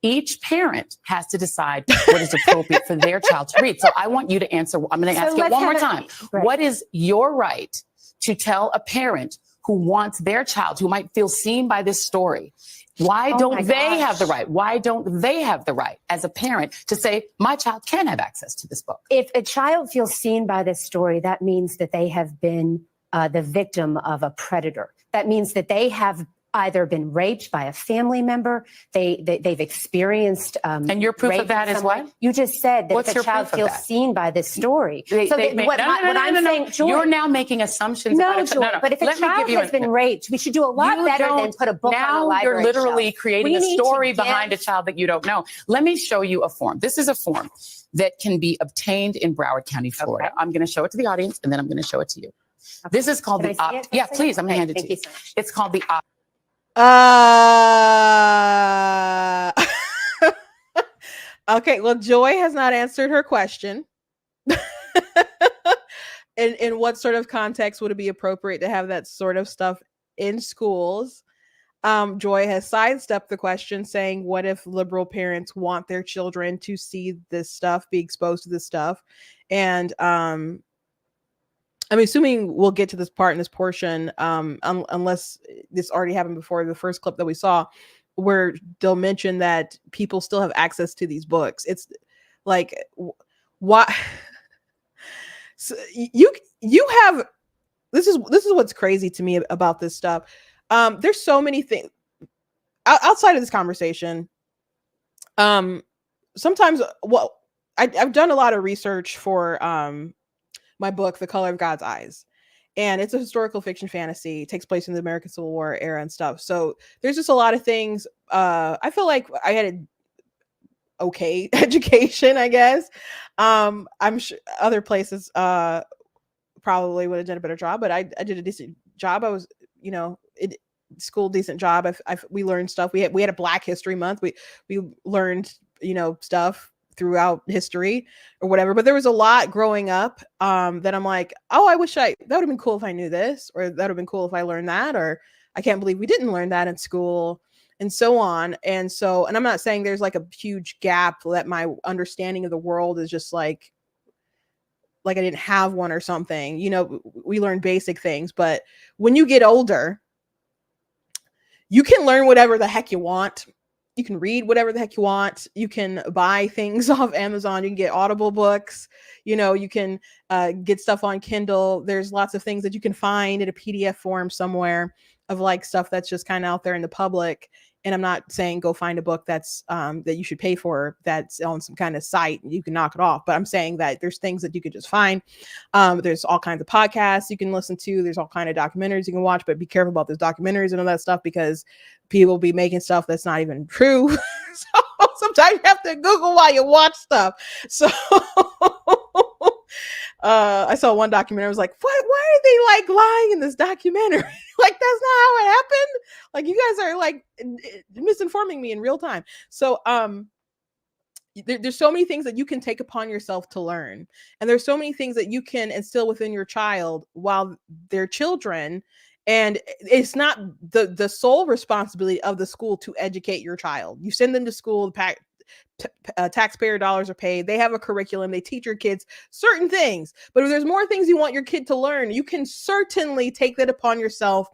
each parent has to decide what is appropriate for their child to read. So I want you to answer. I'm going to ask it one more time. Right. What is your right to tell a parent who wants their child, who might feel seen by this story? Why don't they have the right? Why don't they have the right as a parent to say, my child can have access to this book? If a child feels seen by this story, that means that they have been the victim of a predator. That means that they have either been raped by a family member, they've experienced and your proof of that is what? You just said that if a child feels seen by this story. What I'm saying, Joy, you're now making assumptions. No, Joy, but if a child has been raped, we should do a lot better than put a book on a library You're literally shelf. creating a story behind a child that you don't know. Let me show you a form. This is a form that can be obtained in Broward County, Florida. Okay. I'm going to show it to the audience, and then I'm going to show it to you. Okay. This is called Yeah, please. I'm going to hand it to you. It's called the Okay, well, Joy has not answered her question. In what sort of context would it be appropriate to have that sort of stuff in schools? Joy has sidestepped the question, saying, what if liberal parents want their children to see this stuff, be exposed to this stuff? And I'm assuming we'll get to this part in this portion, unless this already happened before the first clip that we saw, where they'll mention that people still have access to these books. It's like, why? So you have, this is what's crazy to me about this stuff. There's so many things outside of this conversation. Sometimes, I've done a lot of research for my book, The Color of God's Eyes. And it's a historical fiction fantasy. It takes place in the American Civil War era and stuff. So there's just a lot of things. I feel like I had an okay education, I guess. I'm sure other places probably would have done a better job, but I did a decent job. I was, school decent job. We learned stuff. We had a Black History Month. We learned, stuff throughout history or whatever, but there was a lot growing up that I'm like, oh, I wish that would have been cool if I knew this, or that would have been cool if I learned that, or I can't believe we didn't learn that in school, and so on. And I'm not saying there's like a huge gap that my understanding of the world is just like I didn't have one or something. We learn basic things, but when you get older, you can learn whatever the heck you want. You can read whatever the heck you want. You can buy things off Amazon. You can get Audible books. You can get stuff on Kindle. There's lots of things that you can find in a PDF form somewhere of like stuff that's just kind of out there in the public. And I'm not saying go find a book that's that you should pay for, that's on some kind of site and you can knock it off. But I'm saying that there's things that you could just find. There's all kinds of podcasts you can listen to. There's all kinds of documentaries you can watch, but be careful about those documentaries and all that stuff, because people be making stuff that's not even true. So sometimes you have to Google while you watch stuff. So I saw one documentary. I was like, what? Why are they like lying in this documentary? Like, that's not how it happened. Like, you guys are like misinforming me in real time. So there's so many things that you can take upon yourself to learn, and there's so many things that you can instill within your child while they're children. And it's not the sole responsibility of the school to educate your child. You send them to school, taxpayer dollars are paid. They have a curriculum. They teach your kids certain things. But if there's more things you want your kid to learn, you can certainly take that upon yourself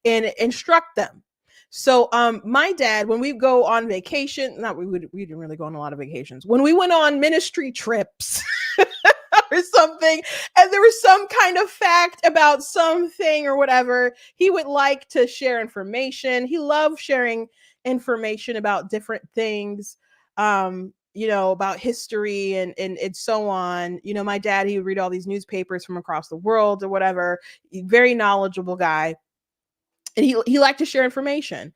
and instruct them. So my dad, when we go on vacation, we didn't really go on a lot of vacations. When we went on ministry trips or something, and there was some kind of fact about something or whatever, he would like to share information. He loved sharing information about different things, about history and so on. My dad, he would read all these newspapers from across the world or whatever. Very knowledgeable guy. And he liked to share information,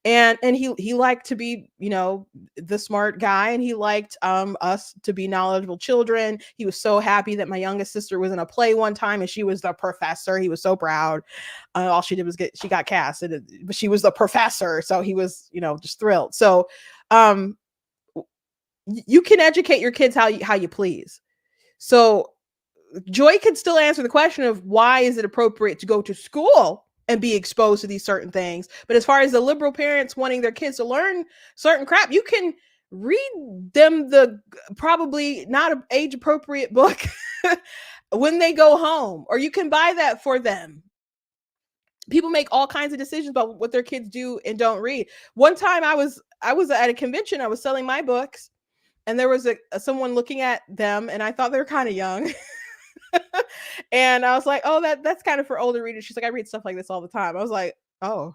and he liked to be, the smart guy, and he liked us to be knowledgeable children. He was so happy that my youngest sister was in a play one time and she was the professor. He was so proud. All she did was she got cast, but she was the professor, so he was, just thrilled. So you can educate your kids how you please. So Joy could still answer the question of why is it appropriate to go to school and be exposed to these certain things. But as far as the liberal parents wanting their kids to learn certain crap, you can read them the probably not age appropriate book when they go home, or you can buy that for them. People make all kinds of decisions about what their kids do and don't read. One time I was at a convention, I was selling my books, and there was someone looking at them, and I thought they were kind of young. And I was like, oh, that's kind of for older readers. She's like, I read stuff like this all the time. I was like, oh.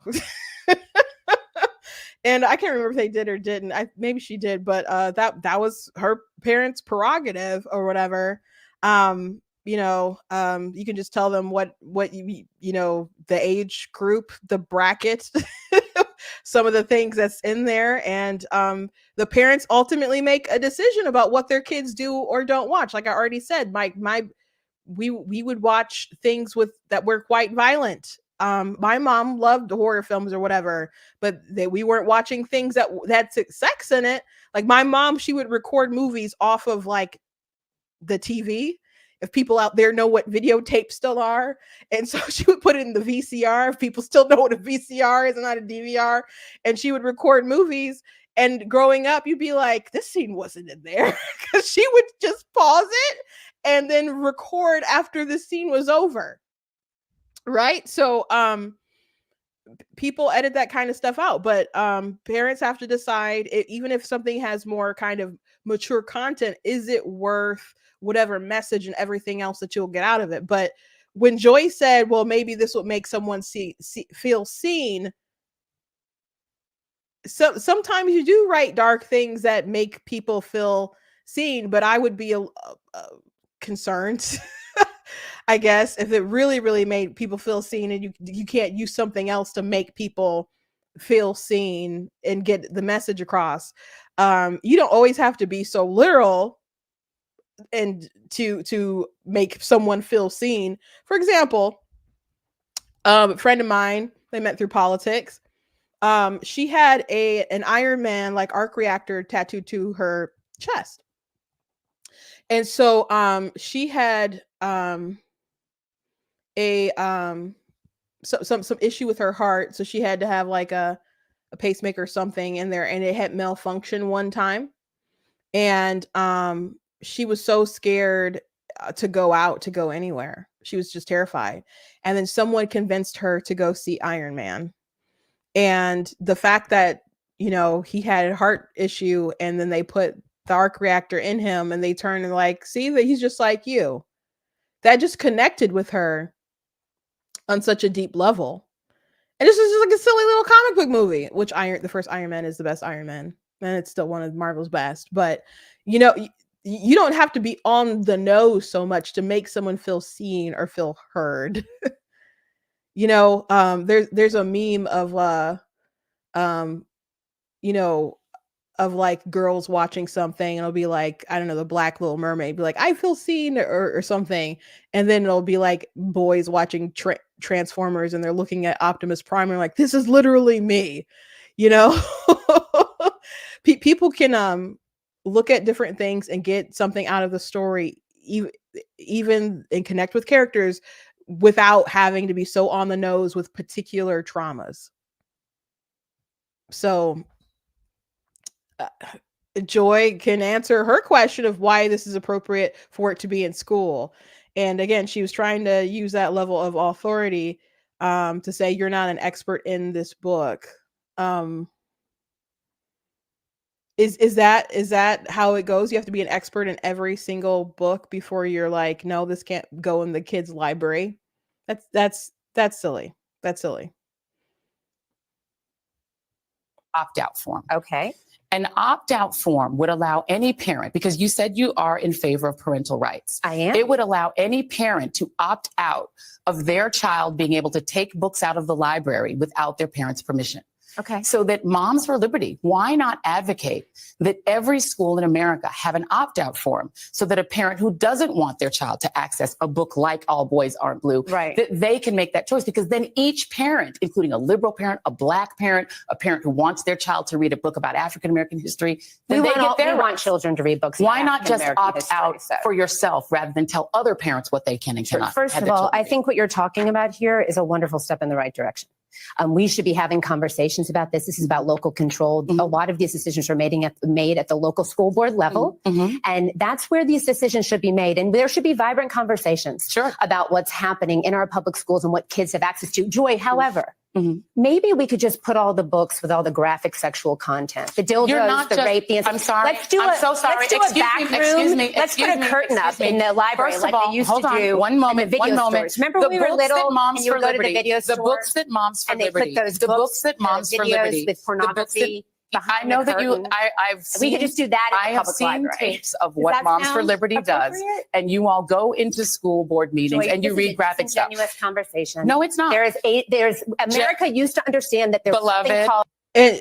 And I can't remember if they did or didn't. Maybe she did, but that was her parents' prerogative or whatever. You can just tell them what the age group, the bracket, some of the things that's in there, and the parents ultimately make a decision about what their kids do or don't watch. Like I already said, we would watch things that were quite violent. My mom loved horror films or whatever, but we weren't watching things that had sex in it. Like my mom, she would record movies off of like the TV. If people out there know what videotapes still are. And so she would put it in the VCR. If people still know what a VCR is and not a DVR. And she would record movies. And growing up, you'd be like, this scene wasn't in there. Because she would just pause it and then record after the scene was over. Right? So people edit that kind of stuff out. But parents have to decide, even if something has more kind of mature content, is it worth whatever message and everything else that you'll get out of it? But when Joy said, well, maybe this would make someone feel seen, so sometimes you do write dark things that make people feel seen, but I would be concerned, I guess, if it really, really made people feel seen, and you can't use something else to make people feel seen and get the message across. You don't always have to be so literal and to make someone feel seen. For example, a friend of mine, they met through politics. She had an Iron Man like arc reactor tattooed to her chest. And so she had some issue with her heart, so she had to have like a pacemaker or something in there, and it had malfunctioned one time. And she was so scared to go anywhere. She was just terrified. And then someone convinced her to go see Iron Man. And the fact that you know, he had a heart issue, and then they put the arc reactor in him, and they turn and like, see that he's just like you. That just connected with her on such a deep level. And this is just like a silly little comic book movie, which the first Iron Man is the best Iron Man, and it's still one of Marvel's best. But you know, you don't have to be on the nose so much to make someone feel seen or feel heard. You know, there's a meme of you know, of like girls watching something, and it'll be like, I don't know, the Black Little Mermaid, be like, I feel seen, or something. And then it'll be like boys watching Transformers, and they're looking at Optimus Prime and like, this is literally me, you know. People can look at different things and get something out of the story, even and connect with characters without having to be so on the nose with particular traumas. So Joy can answer her question of why this is appropriate for it to be in school. And again, she was trying to use that level of authority to say, you're not an expert in this book. Is that how it goes? You have to be an expert in every single book before you're like, no, this can't go in the kids' library. That's silly. That's silly. Opt-out form. Okay. An opt-out form would allow any parent, because you said you are in favor of parental rights. I am. It would allow any parent to opt out of their child being able to take books out of the library without their parents' permission. Okay. So that Moms for Liberty, why not advocate that every school in America have an opt-out form so that a parent who doesn't want their child to access a book like All Boys Aren't Blue, right, that they can make that choice? Because then each parent, including a liberal parent, a Black parent, a parent who wants their child to read a book about African-American history, we want children to read books. Why not just opt out for yourself rather than tell other parents what they can and cannot? First of all, I think what you're talking about here is a wonderful step in the right direction. We should be having conversations about this. This is about local control. Mm-hmm. A lot of these decisions are made at the local school board level. Mm-hmm. And that's where these decisions should be made. And there should be vibrant conversations about what's happening in our public schools and what kids have access to. Joy, however, maybe we could just put all the books with all the graphic sexual content, the dildos, the rape, the incest. I'm sorry. I'm so sorry. Let's do a back room. Let's put a curtain up in the library like they used to do. One moment. Remember when we were little and you would go to the video store? The books that Moms for Liberty. The books that Moms for Liberty. With pornography. I know that I've seen, we could just do that. I have seen tapes of what Moms for Liberty does, and you all go into school board meetings and you read graphic stuff. Disingenuous conversation. No, it's not. There's America used to understand that there's something called. And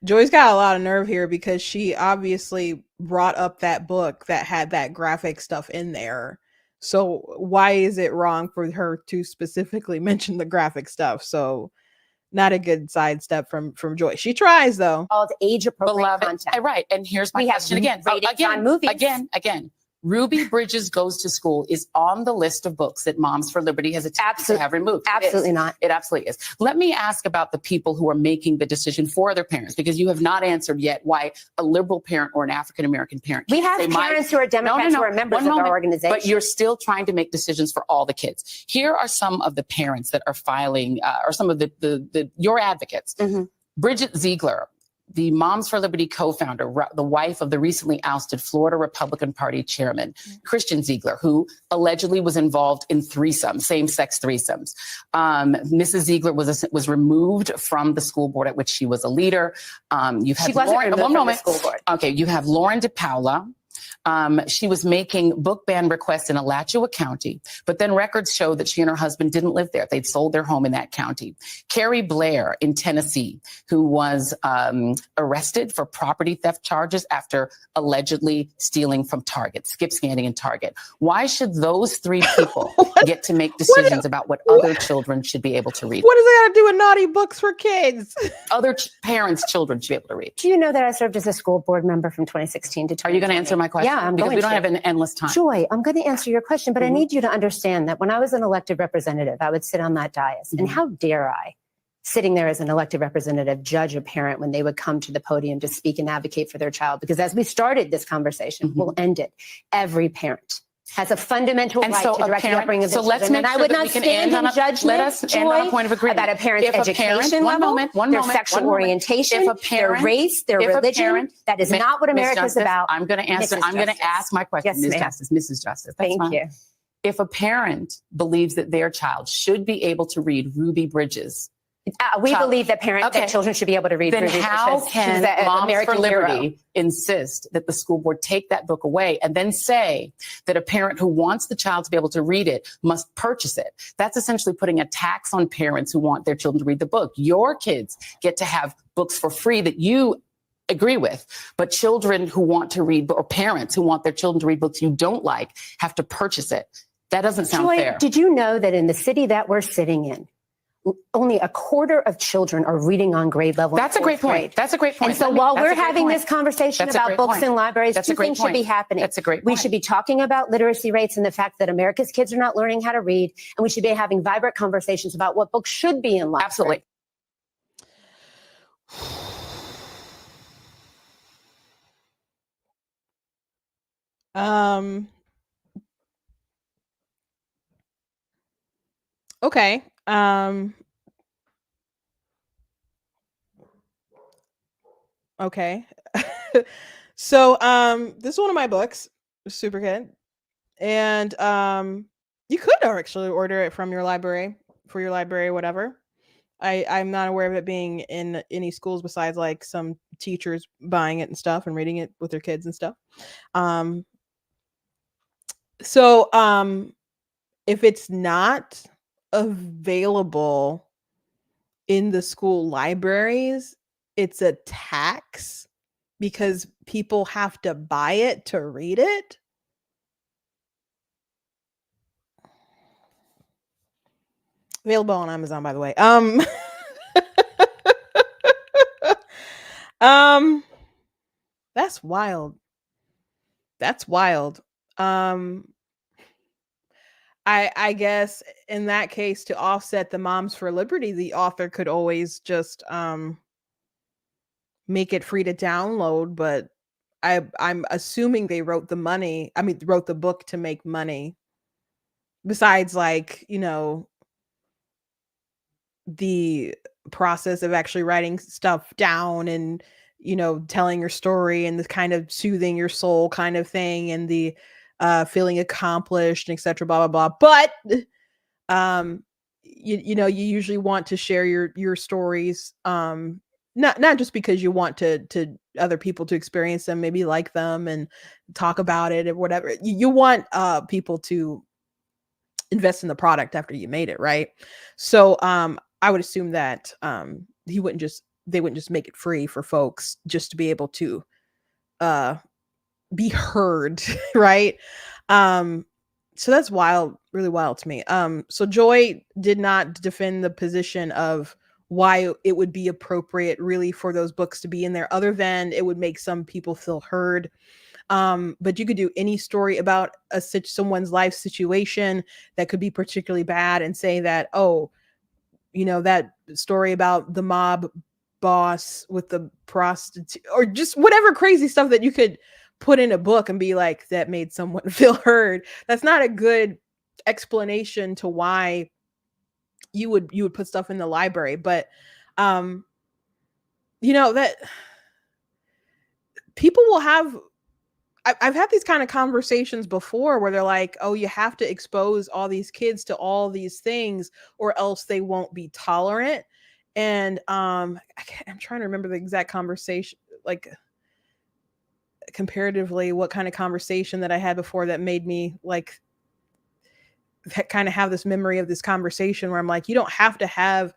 Joy's got a lot of nerve here because she obviously brought up that book that had that graphic stuff in there. So why is it wrong for her to specifically mention the graphic stuff? So not a good sidestep from Joy. She tries though. Called age appropriate content. Right. And here's my question again. Again, Ruby Bridges Goes to School is on the list of books that Moms for Liberty has attempted to have removed. Absolutely not. It absolutely is. Let me ask about the people who are making the decision for other parents, because you have not answered yet why a liberal parent or an African-American parent. We have parents who are Democrats who are members of our organization. But you're still trying to make decisions for all the kids. Here are some of the parents that are filing, or some of your advocates. Mm-hmm. Bridget Ziegler, the Moms for Liberty co-founder, the wife of the recently ousted Florida Republican Party chairman, Christian Ziegler, who allegedly was involved in threesomes, same-sex threesomes. Mrs. Ziegler was removed from the school board at which she was a leader. You have the school board. Okay, you have Lauren DePaula. She was making book ban requests in Alachua County, but then records show that she and her husband didn't live there. They'd sold their home in that county. Carrie Blair in Tennessee, who was arrested for property theft charges after allegedly stealing from Target, skip scanning in Target. Why should those three people get to make decisions about what other children should be able to read? What does that got to do with naughty books for kids? Other parents' children should be able to read. Do you know that I served as a school board member from 2016 to 2020? Are you going to answer my question? Yeah, because we don't have an endless time. Joy, I'm going to answer your question, but I need you to understand that when I was an elected representative, I would sit on that dais. And how dare I, sitting there as an elected representative, judge a parent when they would come to the podium to speak and advocate for their child? Because as we started this conversation, we'll end it. Every parent has a fundamental And right so to direct the upbringing of their let's children. make And I sure would that not we can stand end in on judgment, let us end on a point of agreement. about a parent's If a education parent, level, their moment, sexual orientation, if a parent, their race, their if a religion. parent, That is not what Ms. America's Justice, about. I'm going to answer. Mrs. I'm going to Justice. ask my question, Yes, Ms. ma'am. Justice, Mrs. Justice. That's Thank fine. you. If a parent believes that their child should be able to read Ruby Bridges, We believe that that children should be able to read. Then Ruby how Bridges. can She's an Moms American for Liberty hero. insist that the school board take that book away and then say that a parent who wants the child to be able to read it must purchase it? That's essentially putting a tax on parents who want their children to read the book. Your kids get to have books for free that you agree with, but children who want to read, or parents who want their children to read books you don't like, have to purchase it. That doesn't sound Joy, fair. did you know that in the city that we're sitting in, only a quarter of children are reading on grade level? That's a great point. That's a great point. And so while we're having this conversation about books in libraries, two things should be happening. That's a great point. We should be talking about literacy rates and the fact that America's kids are not learning how to read. And we should be having vibrant conversations about what books should be in libraries. Absolutely. Okay. Okay. So this is one of my books, super good. And you could actually order it from your library, for your library, whatever. I'm not aware of it being in any schools besides like some teachers buying it and stuff and reading it with their kids and stuff. So if it's not available in the school libraries, it's a tax because people have to buy it to read it. Available on Amazon, by the way. That's wild. That's wild. I guess in that case, to offset the Moms for Liberty, the author could always just make it free to download, but I'm assuming they wrote wrote the book to make money. Besides, like, the process of actually writing stuff down and, telling your story and the kind of soothing your soul kind of thing and the feeling accomplished, etc. Blah blah blah. But you usually want to share your stories, not just because you want to other people to experience them, maybe like them and talk about it or whatever. You want people to invest in the product after you made it, right? So I would assume that they wouldn't just make it free for folks just to be able to be heard, right? So that's wild, really wild to me. So Joy did not defend the position of why it would be appropriate really for those books to be in there, other than it would make some people feel heard. But you could do any story about someone's life situation that could be particularly bad and say that, oh, that story about the mob boss with the prostitute, or just whatever crazy stuff that you could put in a book and be like, that made someone feel heard. That's not a good explanation to why you would put stuff in the library. But that people will have, I've had these kind of conversations before where they're like, oh, you have to expose all these kids to all these things or else they won't be tolerant. And I'm trying to remember the exact conversation, like comparatively what kind of conversation that I had before that made me like kind of have this memory of this conversation where I'm like, you don't have to have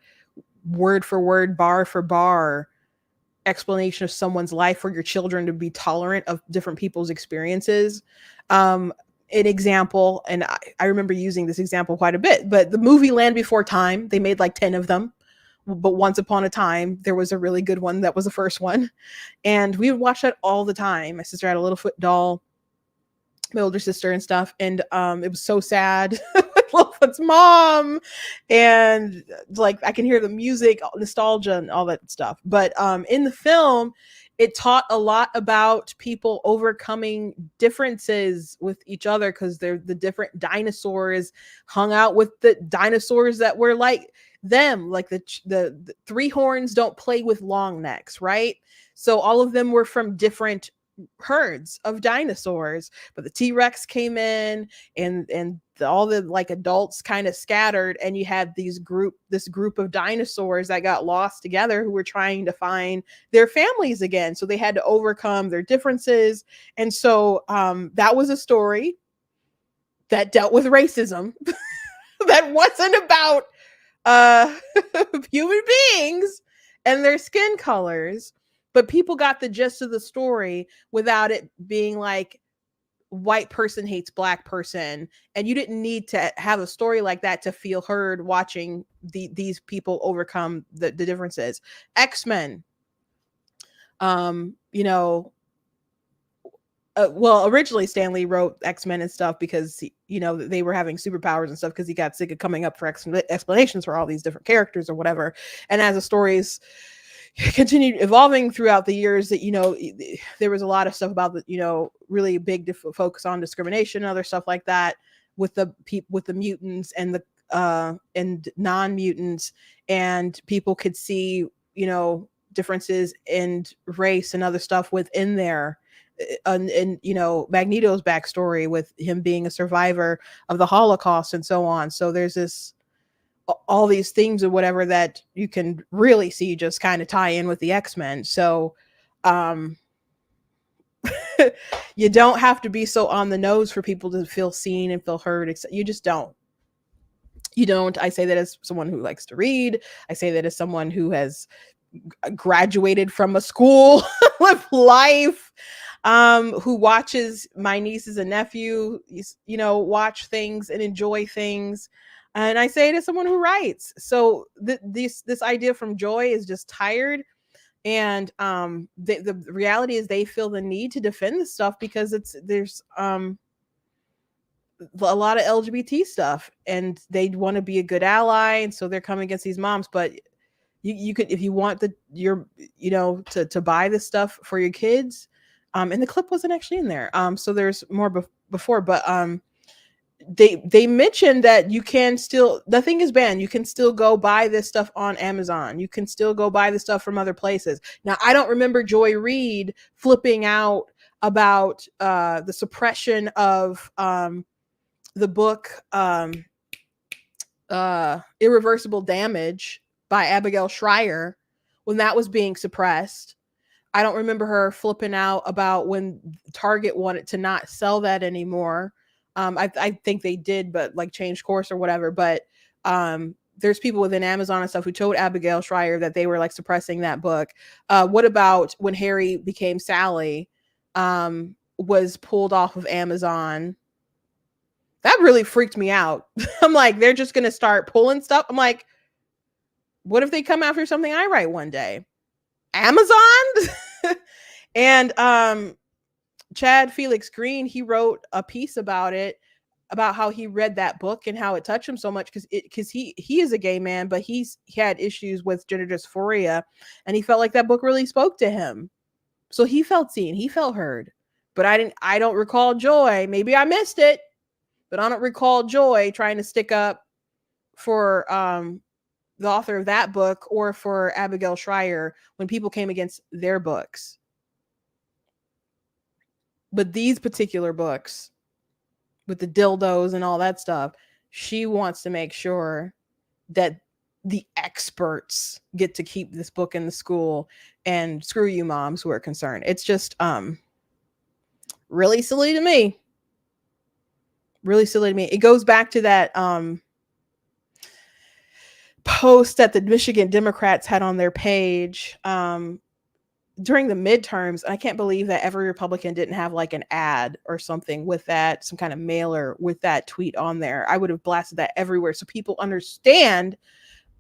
word for word, bar for bar explanation of someone's life for your children to be tolerant of different people's experiences. An example, and I remember using this example quite a bit, but the movie Land Before Time, they made like 10 of them. But once upon a time, there was a really good one that was the first one. And we would watch that all the time. My sister had a Littlefoot doll, my older sister and stuff. And it was so sad. Littlefoot's mom. And like, I can hear the music, nostalgia and all that stuff. But in the film, it taught a lot about people overcoming differences with each other, because they're the different dinosaurs hung out with the dinosaurs that were like them, like the three horns don't play with long necks, right? So all of them were from different herds of dinosaurs, but the T-Rex came in, and all the like adults kind of scattered, and you had this group of dinosaurs that got lost together, who were trying to find their families again. So they had to overcome their differences. And so that was a story that dealt with racism that wasn't about human beings and their skin colors, but people got the gist of the story without it being like white person hates black person. And you didn't need to have a story like that to feel heard watching these people overcome the differences. X-Men, you know, well, originally Stanley wrote X-Men and stuff because they were having superpowers and stuff, because he got sick of coming up for explanations for all these different characters or whatever. And as the stories continued evolving throughout the years, that there was a lot of stuff about the really big focus on discrimination and other stuff like that with the mutants and the and non-mutants, and people could see differences in race and other stuff within there. And Magneto's backstory with him being a survivor of the Holocaust and so on. So there's all these things or whatever that you can really see just kind of tie in with the X-Men. So you don't have to be so on the nose for people to feel seen and feel heard. You just don't. I say that as someone who likes to read. I say that as someone who has graduated from a school with life, who watches my nieces and nephew, watch things and enjoy things. And I say it as someone who writes. So this idea from Joy is just tired. And the reality is they feel the need to defend this stuff because there's a lot of LGBT stuff, and they want to be a good ally, and so they're coming against these moms. But you could, if you want to buy this stuff for your kids, and the clip wasn't actually in there, so there's more before, but they mentioned that you can still, nothing is banned. You can still go buy this stuff on Amazon. You can still go buy the stuff from other places. Now, I don't remember Joy Reid flipping out about the suppression of the book Irreversible Damage by Abigail Schreier when that was being suppressed. I don't remember her flipping out about when Target wanted to not sell that anymore. I think they did, but like changed course or whatever. But there's people within Amazon and stuff who told Abigail Schreier that they were like suppressing that book. What about when Harry Became Sally was pulled off of Amazon? That really freaked me out. I'm like, they're just going to start pulling stuff. I'm like, what if they come after something I write one day? Amazon? And Chad Felix Green, he wrote a piece about it, about how he read that book and how it touched him so much because he is a gay man, but he had issues with gender dysphoria, and he felt like that book really spoke to him. So he felt seen, he felt heard. But I don't recall Joy. Maybe I missed it, but I don't recall Joy trying to stick up for the author of that book or for Abigail Schreier when people came against their books. But these particular books with the dildos and all that stuff, she wants to make sure that the experts get to keep this book in the school, and screw you moms who are concerned. It's just really silly to me. Really silly to me. It goes back to that post that the Michigan Democrats had on their page during the midterms. I can't believe that every Republican didn't have like an ad or something with that, some kind of mailer with that tweet on there. I would have blasted that everywhere so people understand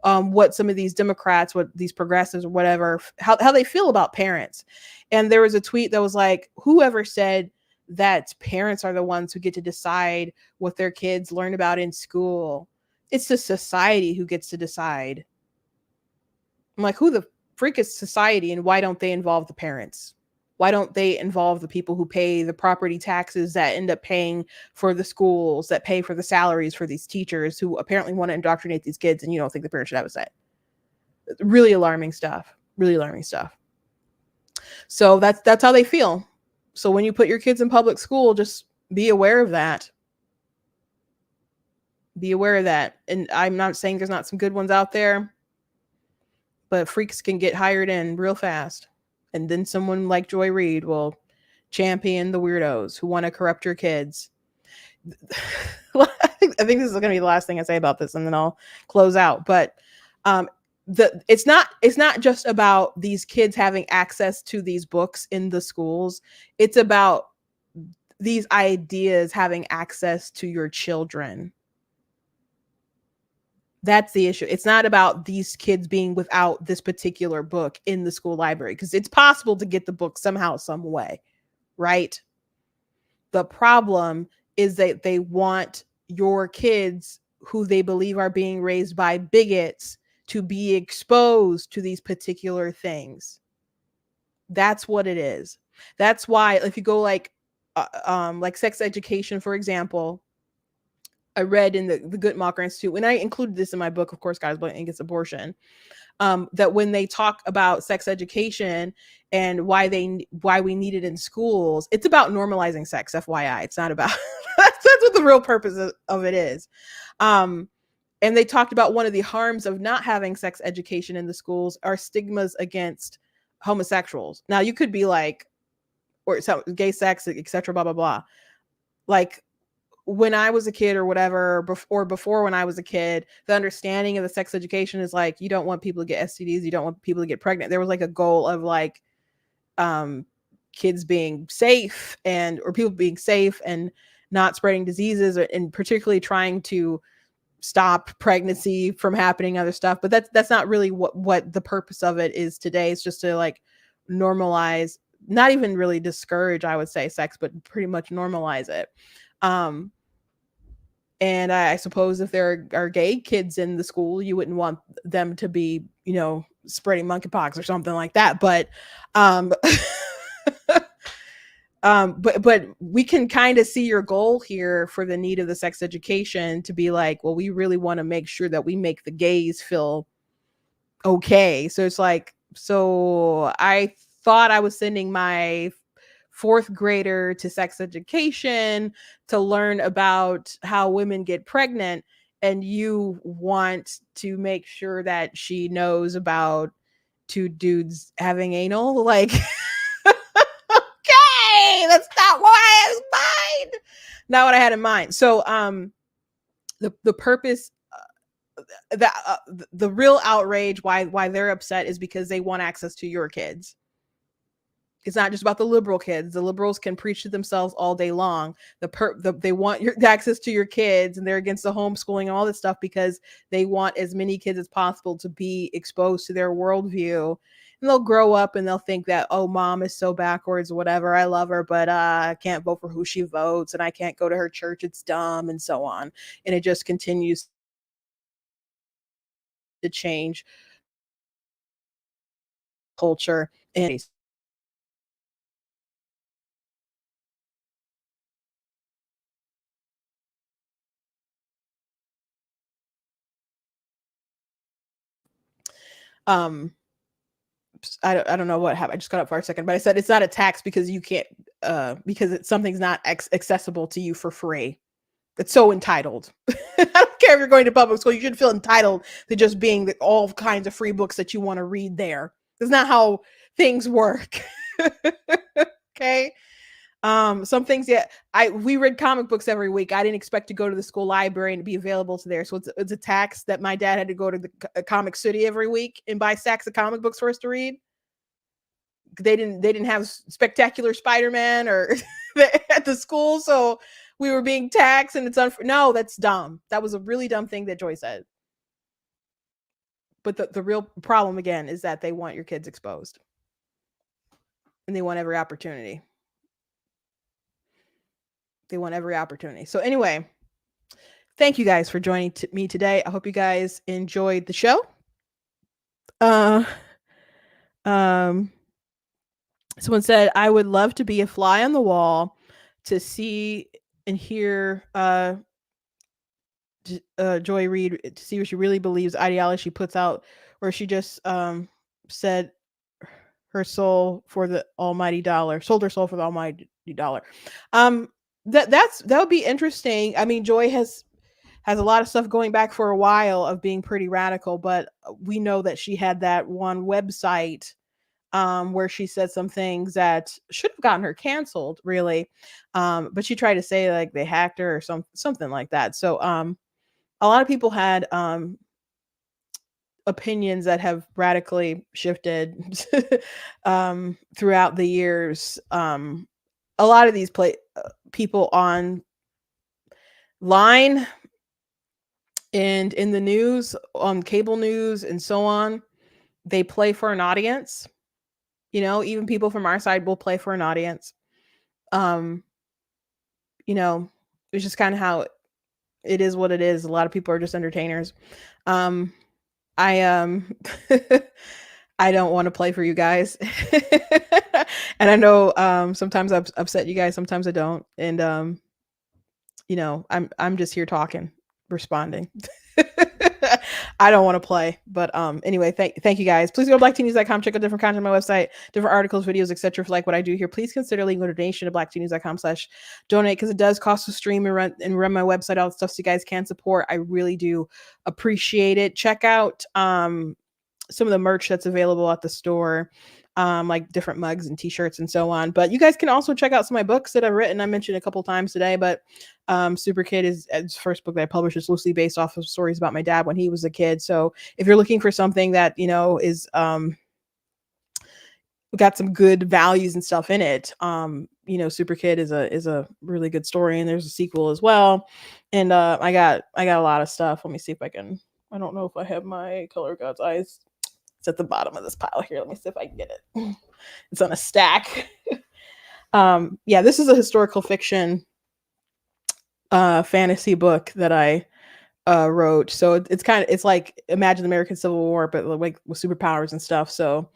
what some of these Democrats, what these progressives or whatever, how they feel about parents. And there was a tweet that was like, whoever said that parents are the ones who get to decide what their kids learn about in school? It's the society who gets to decide. I'm like, who the freakish society, and why don't they involve the parents? Why don't they involve the people who pay the property taxes that end up paying for the schools, that pay for the salaries for these teachers who apparently want to indoctrinate these kids, and you don't think the parents should have a say? Really alarming stuff. Really alarming stuff. So that's how they feel. So when you put your kids in public school, just be aware of that. Be aware of that. And I'm not saying there's not some good ones out there, but freaks can get hired in real fast. And then someone like Joy Reid will champion the weirdos who want to corrupt your kids. I think this is going to be the last thing I say about this, and then I'll close out. But it's not just about these kids having access to these books in the schools. It's about these ideas having access to your children. That's the issue. It's not about these kids being without this particular book in the school library, because it's possible to get the book somehow, some way, right? The problem is that they want your kids, who they believe are being raised by bigots, to be exposed to these particular things. That's what it is. That's why if you go like sex education, for example, I read in the Guttmacher Institute, when I included this in my book, of course, guys, but against abortion, that when they talk about sex education and why we need it in schools, it's about normalizing sex. FYI, it's not about that's what the real purpose of it is. And they talked about one of the harms of not having sex education in the schools are stigmas against homosexuals. Now, you could be like, or gay sex, etc., blah blah blah. Like, when I was a kid or whatever, or before when I was a kid, the understanding of the sex education is like, you don't want people to get STDs, you don't want people to get pregnant. There was like a goal of like kids being safe or people being safe and not spreading diseases, and particularly trying to stop pregnancy from happening, other stuff. But that's not really what the purpose of it is today. It's just to like normalize, not even really discourage, I would say, sex, but pretty much normalize it. And I suppose if there are gay kids in the school, you wouldn't want them to be, spreading monkeypox or something like that. But, but we can kind of see your goal here for the need of the sex education to be like, well, we really want to make sure that we make the gays feel okay. So it's like, so I thought I was sending my fourth grader to sex education to learn about how women get pregnant, and you want to make sure that she knows about two dudes having anal. Like, okay, that's not what I had in mind. Not what I had in mind. So the purpose, the real outrage, why they're upset, is because they want access to your kids. It's not just about the liberal kids. The liberals can preach to themselves all day long. They want your access to your kids, and they're against the homeschooling and all this stuff because they want as many kids as possible to be exposed to their worldview. And they'll grow up and they'll think that, oh, mom is so backwards or whatever. I love her, but I can't vote for who she votes, and I can't go to her church. It's dumb, and so on. And it just continues to change culture and I don't know what happened. I just got up for a second, but I said it's not a tax because you can't because something's not accessible to you for free. It's so entitled. I don't care if you're going to public school. You should feel entitled to just being all kinds of free books that you want to read there. That's not how things work. Okay. Some things, yeah, we read comic books every week. I didn't expect to go to the school library and be available to there. So it's a tax that my dad had to go to the Comic City every week and buy stacks of comic books for us to read. They didn't have Spectacular Spider-Man or at the school, so we were being taxed, and it's no, that's dumb. That was a really dumb thing that Joy said. But the real problem again is that they want your kids exposed, and they want every opportunity. They want every opportunity. So anyway, thank you guys for joining me today. I hope you guys enjoyed the show. Someone said, I would love to be a fly on the wall to see and hear Joy Reid, to see what she really believes, ideology she puts out, or she just said her soul for the almighty dollar, sold her soul for the almighty dollar. That would be interesting. I mean, Joy has a lot of stuff going back for a while of being pretty radical, but we know that she had that one website where she said some things that should have gotten her canceled, really. But she tried to say like they hacked her or something like that. So a lot of people had opinions that have radically shifted throughout the years. A lot of these people online and in the news, on cable news and so on, they play for an audience. You know, even people from our side will play for an audience. You know, it's just kind of how it is what it is. A lot of people are just entertainers. I I don't want to play for you guys. And I know sometimes I've upset you guys, sometimes I don't. And you know, I'm just here talking, responding. I don't want to play, but anyway, thank you guys. Please go to blacktnews.com, check out different content on my website, different articles, videos, etc. for like what I do here. Please consider leaving a donation to blacktnews.com/donate, because it does cost to stream and run my website, all the stuff so you guys can support. I really do appreciate it. Check out some of the merch that's available at the store, like different mugs and t-shirts and so on. But you guys can also check out some of my books that I've written. I mentioned a couple times today, but Super Kid is the first book that I published. It's loosely based off of stories about my dad when he was a kid. So if you're looking for something that, you know, is got some good values and stuff in it, you know, Super Kid is a really good story, and there's a sequel as well. And I got a lot of stuff. Let me see if I can. I don't know if I have my Color God's Eyes. It's at the bottom of this pile here. Let me see if I can get it. It's on a stack. Yeah, this is a historical fiction fantasy book that I wrote. So it's like Imagine the American Civil War, but like with superpowers and stuff. So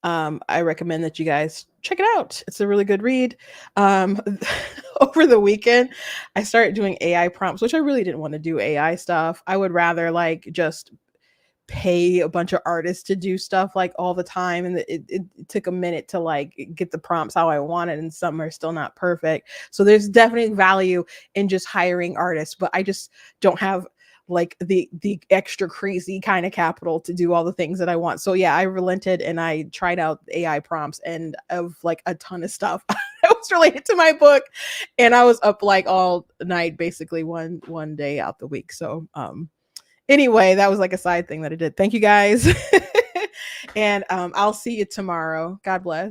I recommend that you guys check it out. It's a really good read. Over the weekend, I started doing AI prompts, which I really didn't want to do AI stuff. I would rather like just pay a bunch of artists to do stuff like all the time, and it took a minute to like get the prompts how I wanted, and some are still not perfect. So there's definitely value in just hiring artists, but I just don't have like the extra crazy kind of capital to do all the things that I want. So yeah, I relented and I tried out AI prompts, and of like a ton of stuff that was related to my book, and I was up like all night basically one day out the week. So anyway, that was like a side thing that I did. Thank you guys. And I'll see you tomorrow. God bless.